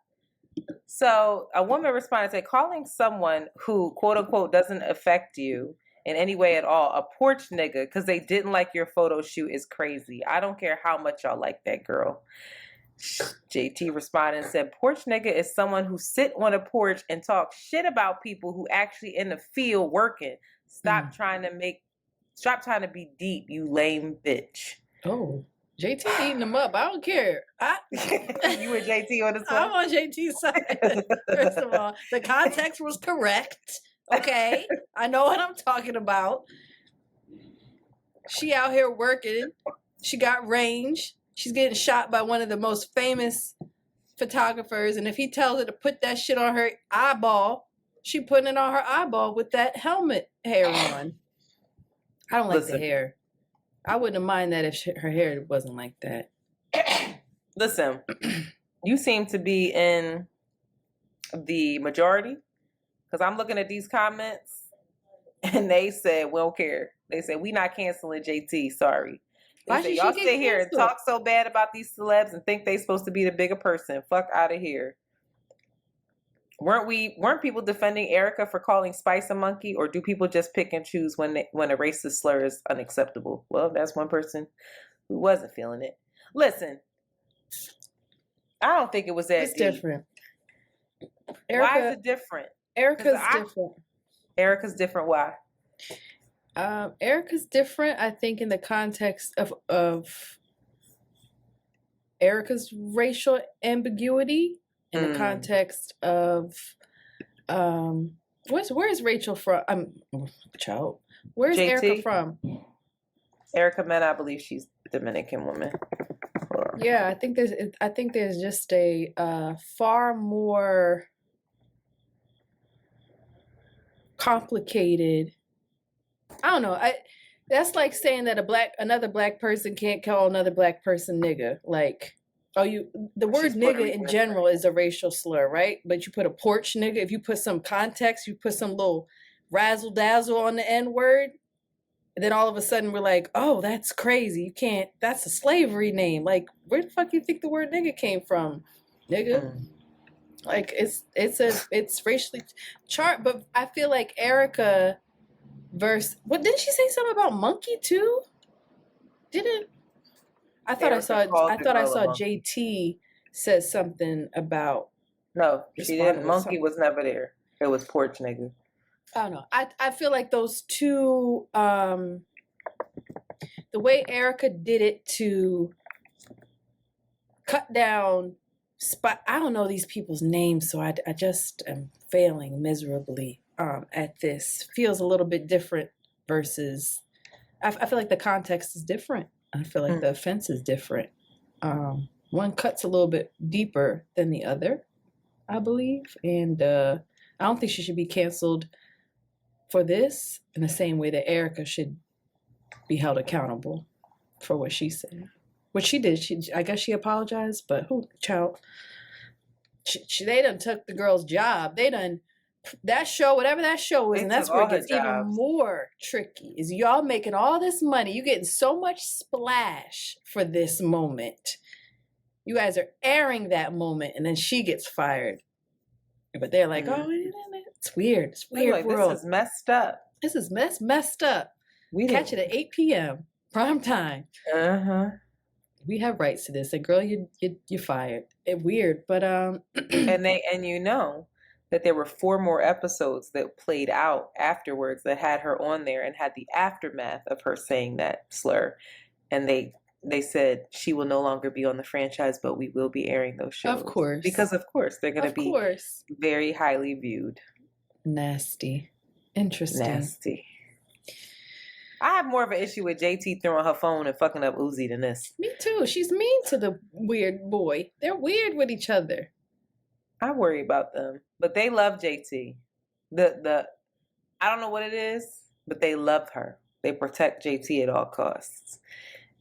So a woman responded, said, calling someone who, quote unquote, doesn't affect you in any way at all a porch nigga because they didn't like your photo shoot is crazy. I don't care how much y'all like that girl. JT responded and said, porch nigga is someone who sit on a porch and talk shit about people who actually in the field working. Stop trying to be deep, you lame bitch. Oh, JT eating them up. I don't care. You and JT on this one? I'm on JT's side. First of all, the context was correct. Okay. I know what I'm talking about. She out here working. She got range. She's getting shot by one of the most famous photographers. And if he tells her to put that shit on her eyeball, she putting it on her eyeball with that helmet hair on. I don't like the hair. I wouldn't mind that if her hair wasn't like that. Listen, you seem to be in the majority because I'm looking at these comments and they said, we don't care. They said, we not canceling JT. Sorry. They said, y'all sit here and talk so bad about these celebs and think they supposed to be the bigger person. Fuck out of here. Weren't people defending Erica for calling Spice a monkey, or do people just pick and choose when a racist slur is unacceptable? Well, that's one person who wasn't feeling it. Listen, I don't think it was that deep. Different. Why is it different? Erica's different. Erica's different. Why? Erica's different, I think, in the context of Erica's racial ambiguity. In the context of, where's Rachel from? Child. Where's JT? Erica from? Erica Mena, I believe she's a Dominican woman. Yeah, I think there's just a far more complicated. I don't know. That's like saying that another black person can't call another black person nigga. Like. The word nigga in general is a racial slur, right? But you put a porch nigga, if you put some context, you put some little razzle dazzle on the N word, and then all of a sudden we're like, oh, that's crazy. You can't, that's a slavery name. Like, where the fuck do you think the word nigga came from? Nigga. Like it's racially charged, but I feel like Erica didn't she say something about monkey too? I thought I saw JT said something about. No, she didn't. Monkey was never there. It was porch nigga. I don't know. I feel like those two, the way Erica did it to cut down I don't know these people's names, so I just am failing miserably at this. Feels a little bit different versus. I feel like the context is different. I feel like the offense is different. One cuts a little bit deeper than the other, I believe. And I don't think she should be canceled for this in the same way that Erica should be held accountable for what she said. What she did, I guess she apologized, but they done took the girl's job. They done, that show, whatever that show is, and that's where it gets even more tricky, is y'all making all this money. You getting so much splash for this moment. You guys are airing that moment, and then she gets fired. But they're like, oh, it's weird. It's weird like, world. This is messed up. This is messed up. We catch it at 8 p.m. prime time. We have rights to this. And girl, you're fired. It's weird, but and you know that there were 4 more episodes that played out afterwards that had her on there and had the aftermath of her saying that slur. And they said she will no longer be on the franchise, but we will be airing those shows. Of course. Because of course they're going to be very highly viewed. Nasty. Interesting. Nasty. I have more of an issue with JT throwing her phone and fucking up Uzi than this. Me too. She's mean to the weird boy. They're weird with each other. I worry about them, but they love JT. I don't know what it is, but they love her. They protect JT at all costs.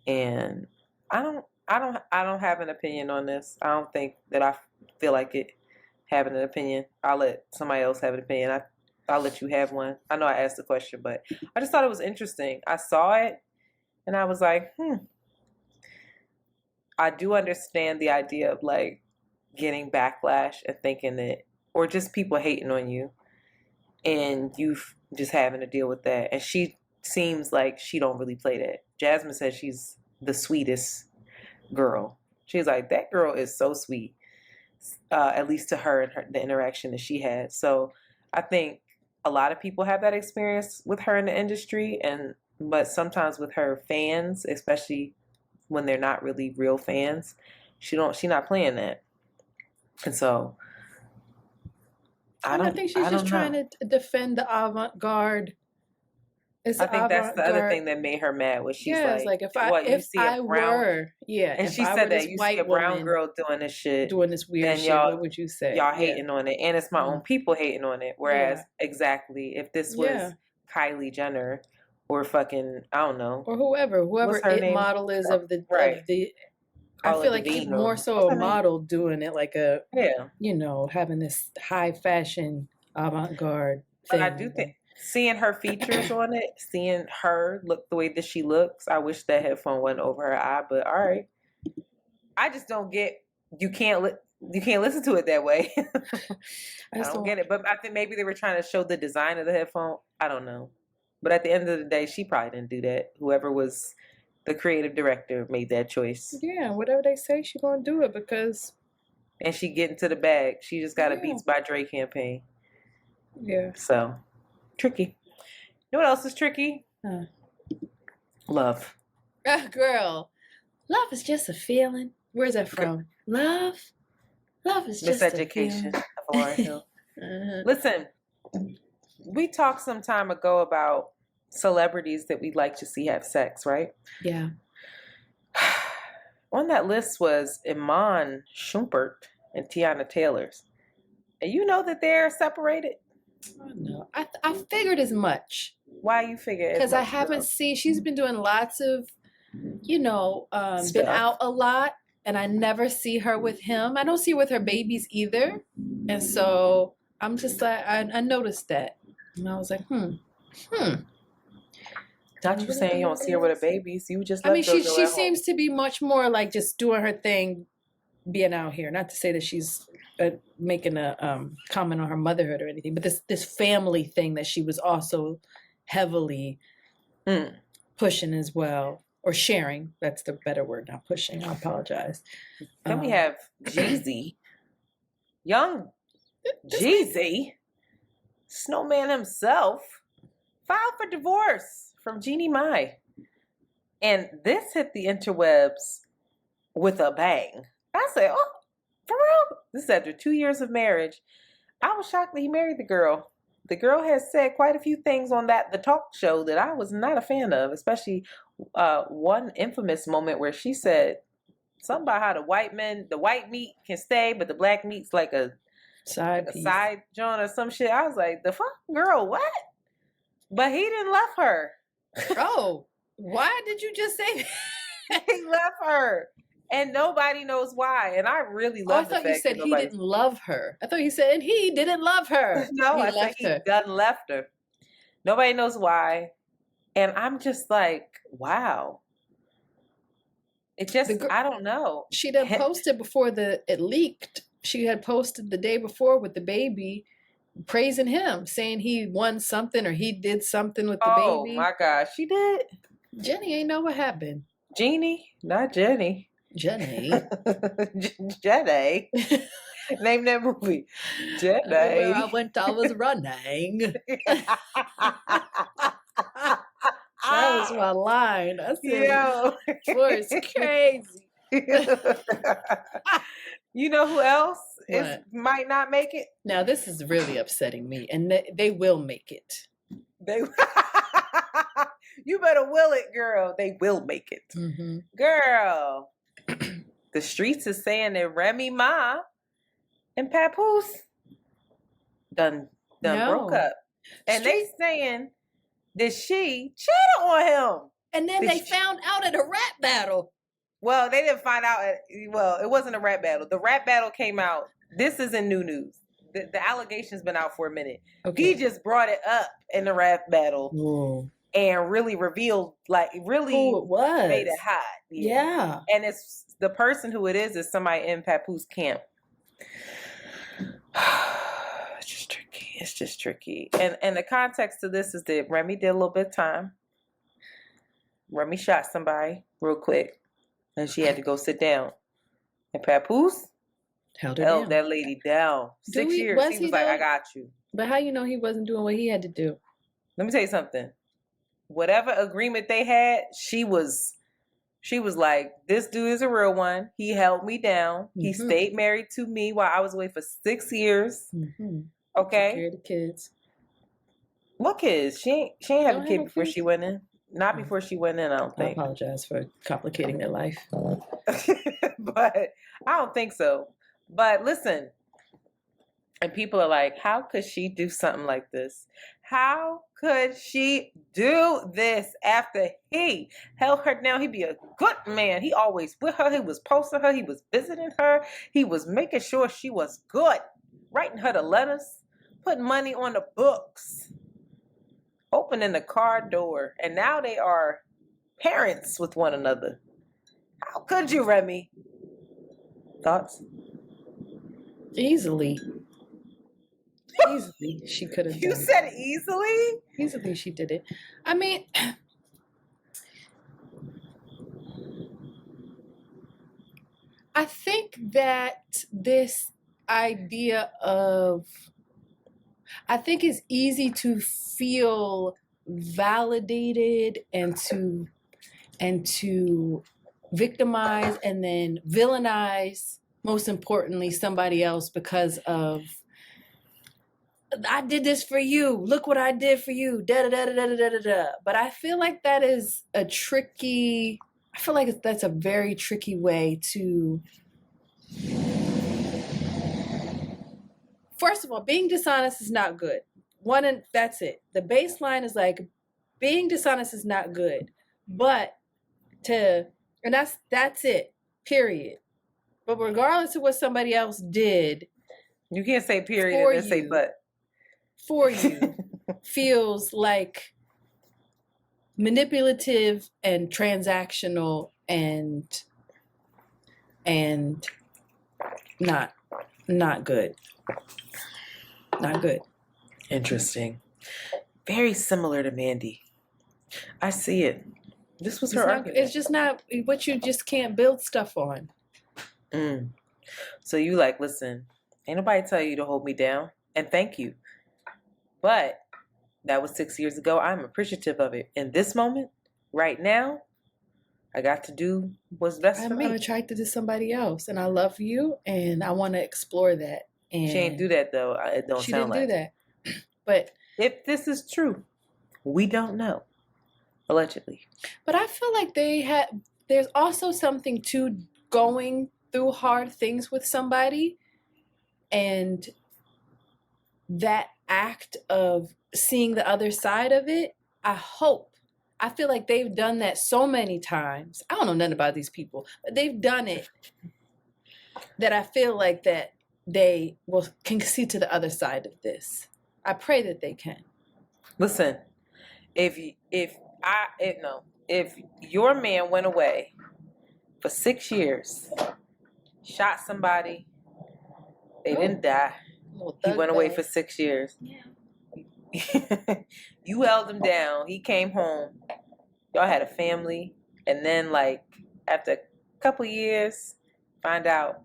And I don't have an opinion on this. I don't think that I feel like having an opinion. I'll let somebody else have an opinion. I'll let you have one. I know I asked the question, but I just thought it was interesting. I saw it and I was like, I do understand the idea of like getting backlash and thinking that, or just people hating on you and you just having to deal with that. And she seems like she don't really play that. Jasmine says she's the sweetest girl. She's like, that girl is so sweet, at least to her and the interaction that she had. So I think a lot of people have that experience with her in the industry, but sometimes with her fans, especially when they're not really real fans. She's not playing that. And so I think she's just trying to defend the avant-garde. I think that's the other thing that made her mad was she's like, like if I were, and she said that you see a brown girl doing this shit, doing this weird shit, what would you say? Y'all hating on it, and it's my own people hating on it. Whereas exactly if this was Kylie Jenner or fucking I don't know or whoever it model is of the I feel like he's more so a model doing it like a having this high fashion avant-garde thing. But I do think seeing her features on it, seeing her look the way that she looks, I wish that headphone wasn't over her eye, but all right. I just don't get you can't listen to it that way. I don't get it. But I think maybe they were trying to show the design of the headphone. I don't know. But at the end of the day, she probably didn't do that. Whoever was the creative director made that choice. Yeah, whatever they say, she's gonna do it because. And she get into the bag. She just got a Beats by Dre campaign. Yeah. So tricky. You know what else is tricky? Love. Girl, love is just a feeling. Where's that from? Love is just Miseducation of Lauryn Hill. Listen, we talked some time ago about celebrities that we'd like to see have sex, right? Yeah. On that list was Iman Shumpert and Teyana Taylor's. And you know that they're separated? No, I figured as much. Why you figure? Because I haven't seen. She's been doing lots of, been out a lot, and I never see her with him. I don't see her with her babies either, and so I'm just like I noticed that, and I was like, Not you saying you don't see her with her babies. You just. She seems to be much more like just doing her thing, being out here. Not to say that she's making a comment on her motherhood or anything, but this family thing that she was also heavily pushing as well, or sharing. That's the better word, not pushing. I apologize. Then we have Jeezy, young Jeezy, Snowman himself, filed for divorce from Jeannie Mai. And this hit the interwebs with a bang. I said, oh, for real? This is after 2 years of marriage. I was shocked that he married the girl. The girl has said quite a few things on the talk show that I was not a fan of, especially one infamous moment where she said something about how the white meat can stay, but the black meat's like a side joint or some shit. I was like, the fuck, girl, what? But he didn't love her. Oh, why did you just say that? He left her. And nobody knows why. And I really love the fact you said he didn't love her. I thought you said, and he didn't love her. No, I said he done left her. Nobody knows why. And I'm just like, wow. It just, I don't know. She done posted before it leaked. She had posted the day before with the baby, praising him, saying he won something or he did something with the baby. Oh my gosh, she did? Jenny ain't know what happened. Jeannie? Not Jenny. Jenny. Jenny. Name that movie. Jenny. Where I was running. That was my line. I said, it's crazy. You know who else might not make it? Now, this is really upsetting me, and they will make it. You better will it, girl. They will make it. Mm-hmm. Girl. The streets is saying that Remy Ma and Papoose done broke up. And they saying that she cheated on him. And then they found out at a rap battle. Well, they didn't find out it wasn't a rap battle. The rap battle came out. This isn't new news. The allegation's been out for a minute. Okay. He just brought it up in the rap battle. Whoa. And really revealed, really who it was. Made it hot. Yeah. And it's the person who it is somebody in Papoose camp. It's just tricky. And the context to this is that Remy did a little bit of time. Remy shot somebody real quick. And she had to go sit down. And Papoose held that lady down. 6 years. He was like, I got you. But how you know he wasn't doing what he had to do? Let me tell you something. Whatever agreement they had, she was She was like, this dude is a real one. He held me down. Mm-hmm. He stayed married to me while I was away for 6 years. Mm-hmm. Okay. Took care of the kids. What kids? She ain't have a kid before she went in. Not before she went in, I don't think. I apologize for complicating their life. But I don't think so. But listen, and people are like, how could she do something like this? How could she do this after he held her down? He'd be a good man. He always with her. He was posting her. He was visiting her. He was making sure she was good, writing her the letters, putting money on the books, opening the car door. And now they are parents with one another. How could you, Remy? Thoughts? Easily she could have. You said easily? Easily she did it. I mean, I think that this idea of, I think it's easy to feel validated and to victimize and then villainize, most importantly, somebody else because of, I did this for you. Look what I did for you. Da da da da da da da da. But I feel like that is a tricky. I feel like that's a very tricky way to. First of all, being dishonest is not good. One, and that's it. The baseline is like, being dishonest is not good. But and that's it. Period. But regardless of what somebody else did, you can't say period and say but. For you feels like manipulative and transactional and not good. Not good. Interesting. Very similar to Mandy. I see it. This was her argument. It's just not what you just can't build stuff on. So you like, listen, ain't nobody tell you to hold me down, and thank you. But that was 6 years ago. I'm appreciative of it. In this moment, right now, I got to do what's best for me. I'm attracted to somebody else, and I love you, and I want to explore that. And she ain't do that, though. It don't sound like. She didn't do that. But if this is true, we don't know. Allegedly. But I feel like there's also something to going through hard things with somebody, and that act of seeing the other side of it. I feel like they've done that so many times. I don't know nothing about these people, but they've done it, that I feel like that they can see to the other side of this. I pray that they can. Listen, if your man went away for 6 years, shot somebody, they didn't die. He went away for 6 years. Yeah. You held him down. He came home. Y'all had a family. And then, like, after a couple years, find out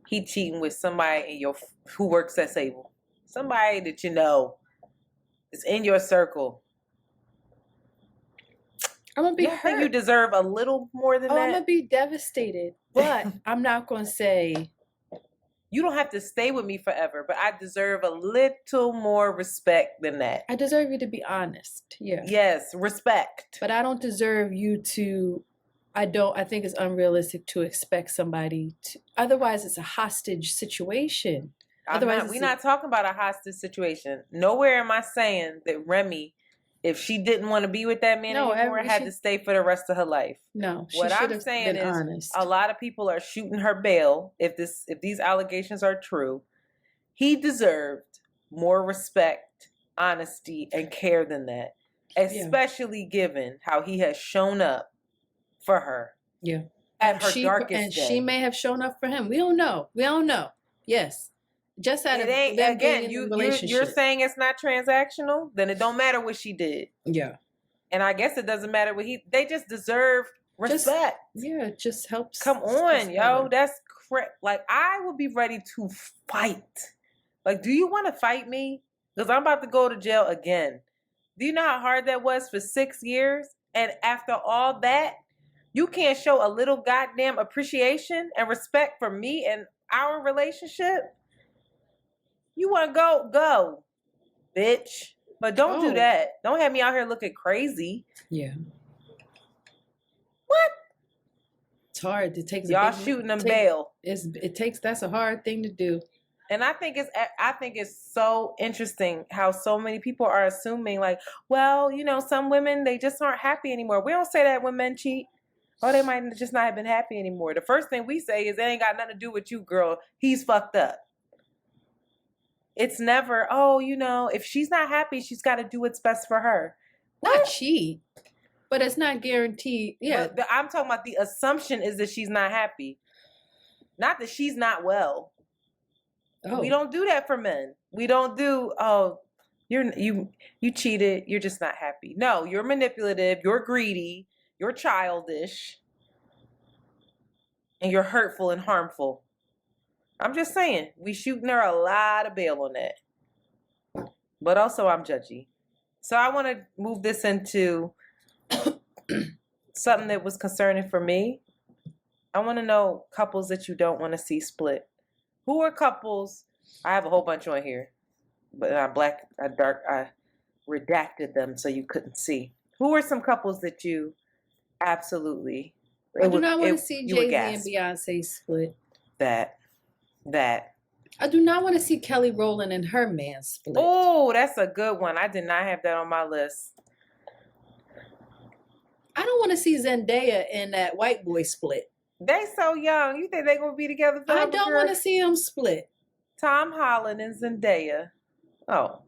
he cheating with somebody who works at Sable. Somebody that you know is in your circle. I'm going to be hurt. Think you deserve a little more than that? I'm going to be devastated. But I'm not going to say... You don't have to stay with me forever, but I deserve a little more respect than that. I deserve you to be honest. Yeah. Yes, respect. But I don't deserve you to... I think it's unrealistic to expect somebody to... Otherwise, it's a hostage situation. We're not talking about a hostage situation. Nowhere am I saying that Remy, if she didn't want to be with that man anymore, had to stay for the rest of her life. No, what I'm saying is, honest. A lot of people are shooting her bail. If these allegations are true, he deserved more respect, honesty, and care than that. Especially given how he has shown up for her. Yeah, at her darkest day. And she may have shown up for him. We don't know. Yes. Just out of you're saying it's not transactional, then it don't matter what she did. Yeah. And I guess it doesn't matter what they just deserve respect. It just helps. Come on, yo. That's like, I would be ready to fight. Like, do you want to fight me? Because I'm about to go to jail again. Do you know how hard that was for 6 years? And after all that, You can't show a little goddamn appreciation and respect for me and our relationship? You want to go, bitch. But don't do that. Don't have me out here looking crazy. Yeah. What? It's hard. It takes y'all shooting them bail. That's a hard thing to do. And I think it's so interesting how so many people are assuming like, well, you know, some women, they just aren't happy anymore. We don't say that when men cheat. Oh, they might just not have been happy anymore. The first thing we say is it ain't got nothing to do with you, girl. He's fucked up. It's never, oh, you know, if she's not happy, she's got to do what's best for her. Not cheat, but it's not guaranteed. Yeah. But I'm talking about the assumption is that she's not happy. Not that she's not well. Oh. We don't do that for men. We don't do, oh, you cheated, you're just not happy. No, you're manipulative, you're greedy, you're childish, and you're hurtful and harmful. I'm just saying, we shooting her a lot of bail on that. But also I'm judgy. So I want to move this into something that was concerning for me. I want to know couples that you don't want to see split. Who are couples? I have a whole bunch on here, but I redacted them so you couldn't see. Who are some couples that you absolutely? I do not want to see Jay-Z and Beyonce split. That. I do not want to see Kelly Rowland and her man split. Oh, that's a good one. I did not have that on my list. I don't want to see Zendaya and that white boy split. They so young. You think they're going to be together forever? I don't want to see them split. Tom Holland and Zendaya. Oh.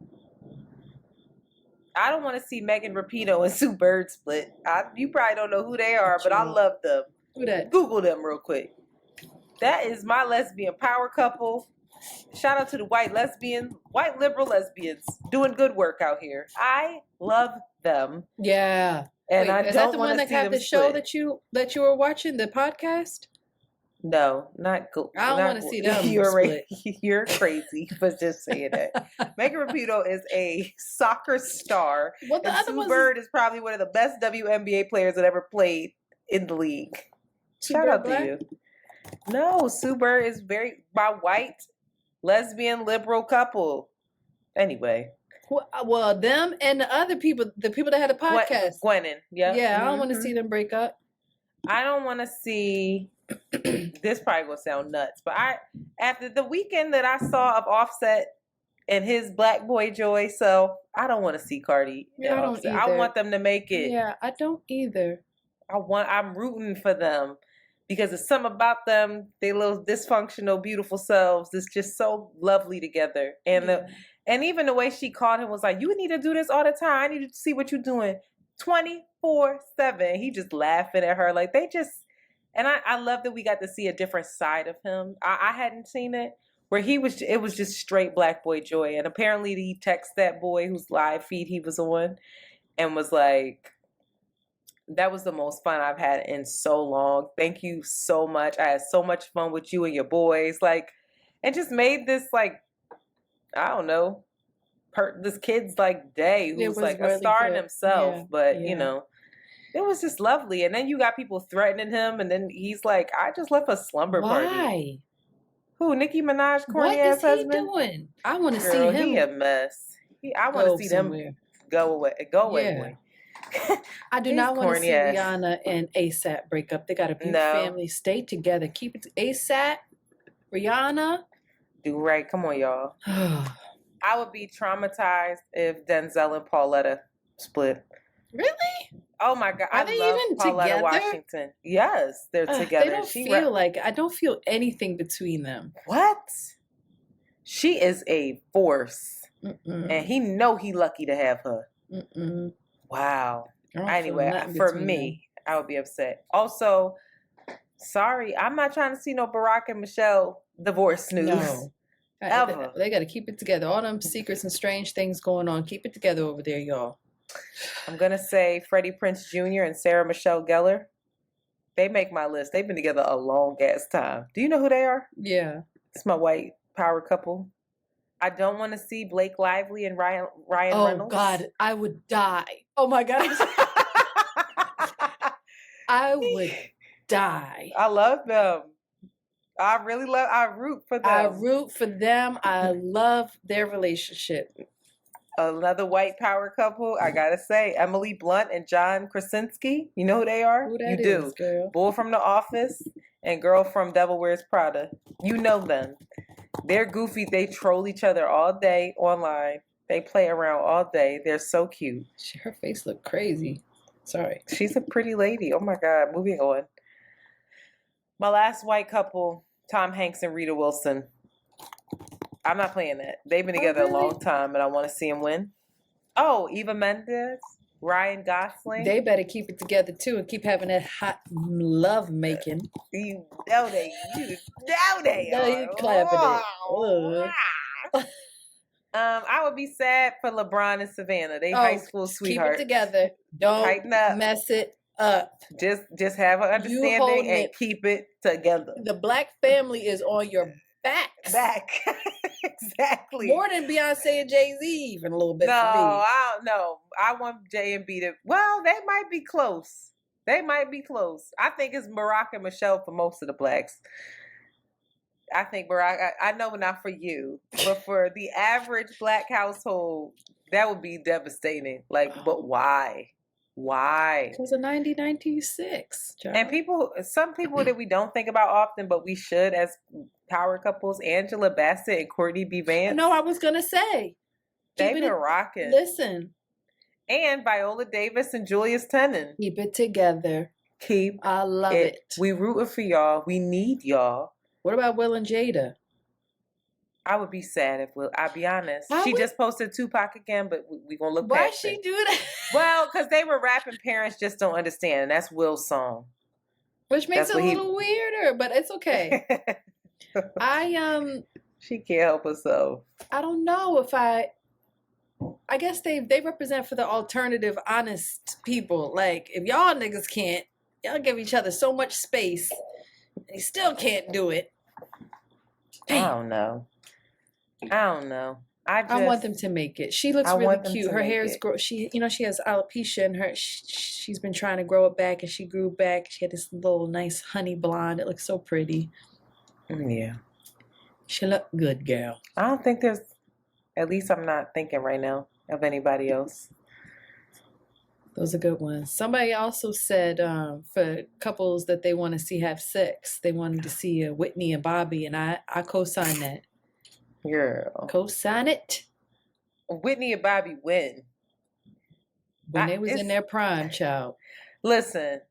I don't want to see Megan Rapinoe and Sue Bird split. You probably don't know who they are, but I love them. Who that? Google them real quick. That is my lesbian power couple. Shout out to the white liberal lesbians doing good work out here. I love them. Yeah. And wait, is that the one that had the show that you were watching, the podcast? No, not good. I don't want to see them. You're crazy for just saying that. Megan Rapinoe is a soccer star. Well, the other Sue Bird is probably one of the best WNBA players that ever played in the league. Shout out to you. No, Sue Bird is my white lesbian liberal couple. Anyway. Well, them and the other people, the people that had a podcast. Gwennon, yeah. Yeah, I don't want to see them break up. I don't want to see, this probably going to sound nuts, but after the weekend that I saw of Offset and his Black Boy Joy, so I don't want to see Cardi and Offset. I want them to make it. Yeah, I don't either. I'm rooting for them. Because there's something about them, they little dysfunctional, beautiful selves that's just so lovely together. And and even the way she called him was like, you need to do this all the time. I need to see what you're doing 24/7. He just laughing at her. Like and I love that we got to see a different side of him. I hadn't seen it where it was just straight Black Boy Joy. And apparently he texted that boy whose live feed he was on and was like, that was the most fun I've had in so long. Thank you so much. I had so much fun with you and your boys. Like, and just made this like, I don't know, this kid's like day who's like really a star in himself. Yeah, but you know, it was just lovely. And then you got people threatening him, and then he's like, "I just left a slumber party." Why? Who? Nicki Minaj, corny ass husband. What is he doing? I want to see him. He a mess. I want to see them go away. Go away, boy. I do not want to see Rihanna and ASAP break up. They got to be family. Stay together. Keep it ASAP. Rihanna. Do right. Come on, y'all. I would be traumatized if Denzel and Pauletta split. Really? Oh my God. Are they even Pauletta together? Washington. Yes, they're together. I don't feel anything between them. What? She is a force. And he lucky to have her. Wow. Anyway, for me, I would be upset. Also, sorry, I'm not trying to see no Barack and Michelle divorce news. No. Ever. They got to keep it together. All them secrets and strange things going on. Keep it together over there, y'all. I'm going to say Freddie Prinze Jr. and Sarah Michelle Gellar. They make my list. They've been together a long ass time. Do you know who they are? Yeah. It's my white power couple. I don't want to see Blake Lively and Ryan Reynolds. Oh, God. I would die. Oh, my God. I would die. I love them. I root for them. I root for them. I love their relationship. Another white power couple, I gotta say, Emily Blunt and John Krasinski. You know who they are? Who that you is, do. Girl? Bull from The Office and girl from Devil Wears Prada. You know them. They're goofy. They troll each other all day online. They play around all day. They're so cute. Her face looked crazy. Sorry. She's a pretty lady. Oh my God. Moving on. My last white couple, Tom Hanks and Rita Wilson. I'm not playing that. They've been together a long time, and I want to see them win. Oh, Eva Mendes, Ryan Gosling. They better keep it together too and keep having that hot love making. You know they. No, you clapping it. I would be sad for LeBron and Savannah. They high school sweethearts. Keep it together. Don't mess it up. Just have an understanding and keep it together. The black family is on your back. Exactly. More than Beyonce and Jay-Z, even a little bit. No, I don't know. I want J and B to. Well, they might be close. I think it's Barack and Michelle for most of the blacks. I think Barack. I know not for you, but for the average black household, that would be devastating. Like, but why? Why? It was a 1996. And some people that we don't think about often, but we should as power couples, Angela Bassett and Courtney B. Vance. No, I was going to say. They've been rocking. Listen. And Viola Davis and Julius Tenen. Keep it together. I love it. We rooting for y'all. We need y'all. What about Will and Jada? I would be sad if I'll be honest. She just posted Tupac again, but we're going to look Why past it. Why'd she do that? Well, because they were rapping Parents Just Don't Understand, and that's Will's song. Which makes it a little weirder, but it's okay. She can't help herself. I don't know if I guess they represent for the alternative, honest people. Like, if y'all niggas can't, y'all give each other so much space, and you still can't do it. Damn. I don't know. I want them to make it. She looks really cute. Her hair is she has alopecia and she's been trying to grow it back, and she grew back. She had this little nice honey blonde. It looks so pretty. Yeah. She looked good, girl. I don't think there's, at least I'm not thinking right now of anybody else. Those are good ones. Somebody also said for couples that they want to see have sex, they wanted to see Whitney and Bobby, and I co-sign that. Girl. Co-sign it. Whitney and Bobby win. When they was in their prime, child. Listen,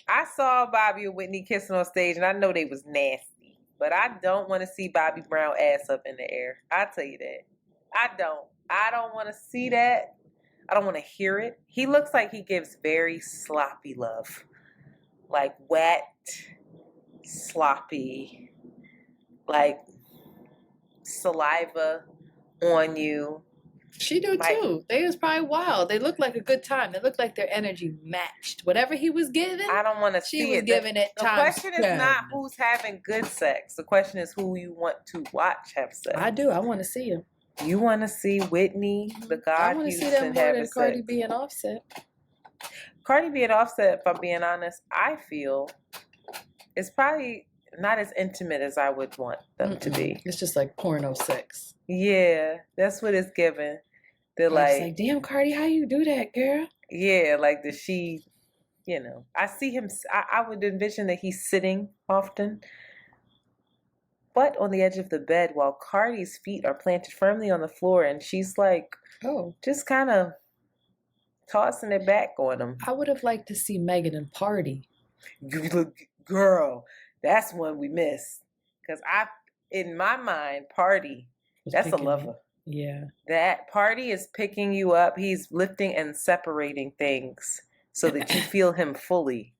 I saw Bobby and Whitney kissing on stage, and I know they was nasty. But I don't want to see Bobby Brown ass up in the air. I'll tell you that. I don't want to see that. I don't want to hear it. He looks like he gives very sloppy love. Like wet, sloppy, like saliva on you. She do too. They was probably wild. They looked like a good time. They looked like their energy matched. Whatever he was giving, I don't want to see it. She was giving it time. The question is not who's having good sex. The question is who you want to watch have sex. I do. I want to see him. You want to see Whitney, the God Houston, having sex. I want to see them more than Cardi B and Offset. Cardi B and Offset, if I'm being honest, I feel it's probably not as intimate as I would want them to be. It's just like porno sex. Yeah, that's what it's given. They're like, damn, Cardi, how you do that, girl? Yeah, like I see him. I would envision that he's sitting often, but on the edge of the bed while Cardi's feet are planted firmly on the floor, and she's like, just kind of tossing it back on him. I would have liked to see Megan and Party. Girl, that's one we missed. Because in my mind, Party, that's a lover. Yeah. That Party is picking you up. He's lifting and separating things so that you feel him fully.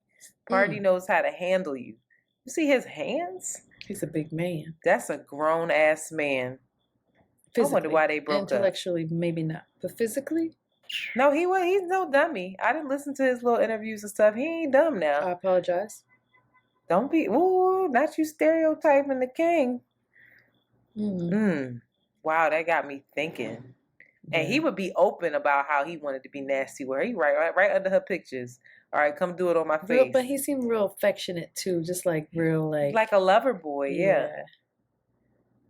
Party knows how to handle you. You see his hands? He's a big man. That's a grown-ass man. Physically. I wonder why they broke up. Intellectually, maybe not. But physically? No, he's no dummy. I didn't listen to his little interviews and stuff. He ain't dumb now. I apologize. Don't be, not you stereotyping the king. Wow, that got me thinking. And he would be open about how he wanted to be nasty with her. He right under her pictures. All right, come do it on my face. But he seemed real affectionate too, just like real like a lover boy. Yeah.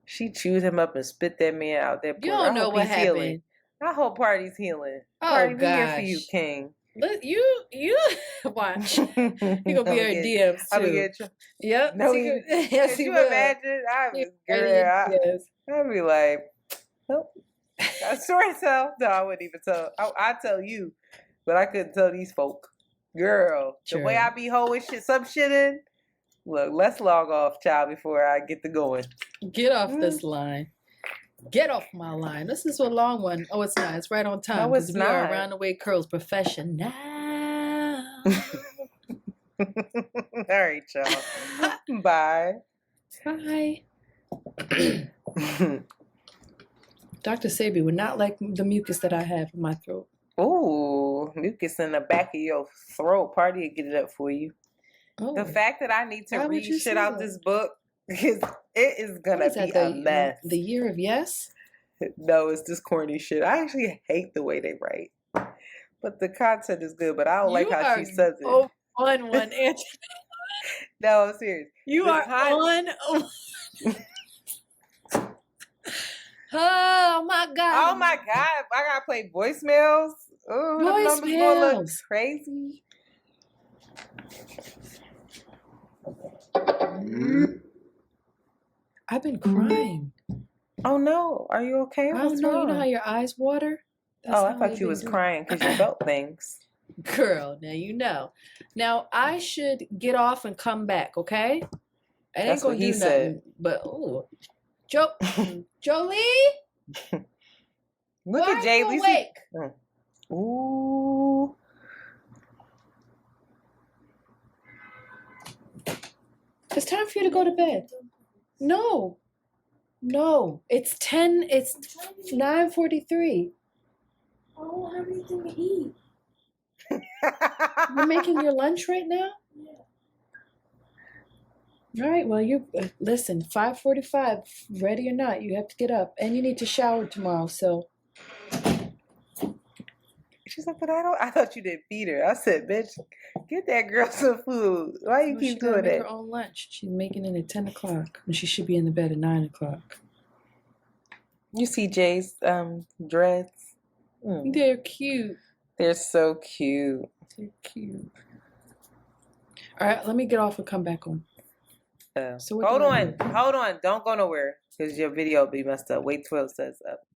She chewed him up and spit that man out there. You don't know what happened. Healing. I hope Party's healing. Oh, Party, we here for you, King. You watch. You gonna be her DMs too. I'll be getting Yep. No, yes, could you imagine? I'd be like, nope. I swear to tell. No, I wouldn't even tell. I tell you, but I couldn't tell these folk. Girl, the way I be hoeing some shit in. Look, let's log off, child, before I get to going. Get off this line. Get off my line. This is a long one. Oh, it's not. It's right on time. No, it's not. We are Around the Way Curls professional. All right, y'all. Bye. Bye. Dr. Sabi would not like the mucus that I have in my throat. Ooh, mucus in the back of your throat. Party will get it up for you. Oh. The fact that I need to read shit out this book is gonna be a mess. The Year of Yes? No, it's this corny shit. I actually hate the way they write, but the content is good. But I don't like how she says it. Oh, on one, Antoinette. No, I'm serious. You are on. Oh my god! Oh my god! I gotta play voicemails. Oh, the numbers gonna look crazy. I've been crying. Oh no, are you okay? What's wrong? You know how your eyes water? That's I thought you was crying because you felt things. Girl, now you know. Now I should get off and come back, okay? I ain't gonna do nothing. But Jolie? Look at Jay. Awake. Ooh. It's time for you to go to bed. No. It's 9:43. Oh, I have anything to eat. You're making your lunch right now? Yeah. All right, well, listen, 5:45, ready or not, you have to get up. And you need to shower tomorrow, so. She's like, but I thought you didn't feed her. I said, bitch, get that girl some food. Why you keep doing that? She her own lunch. She's making it at 10 o'clock. And she should be in the bed at 9 o'clock. You see Jay's dreads? They're cute. They're so cute. They're cute. All right, let me get off and come back on. So hold on. Don't go nowhere because your video will be messed up. Wait till it says up.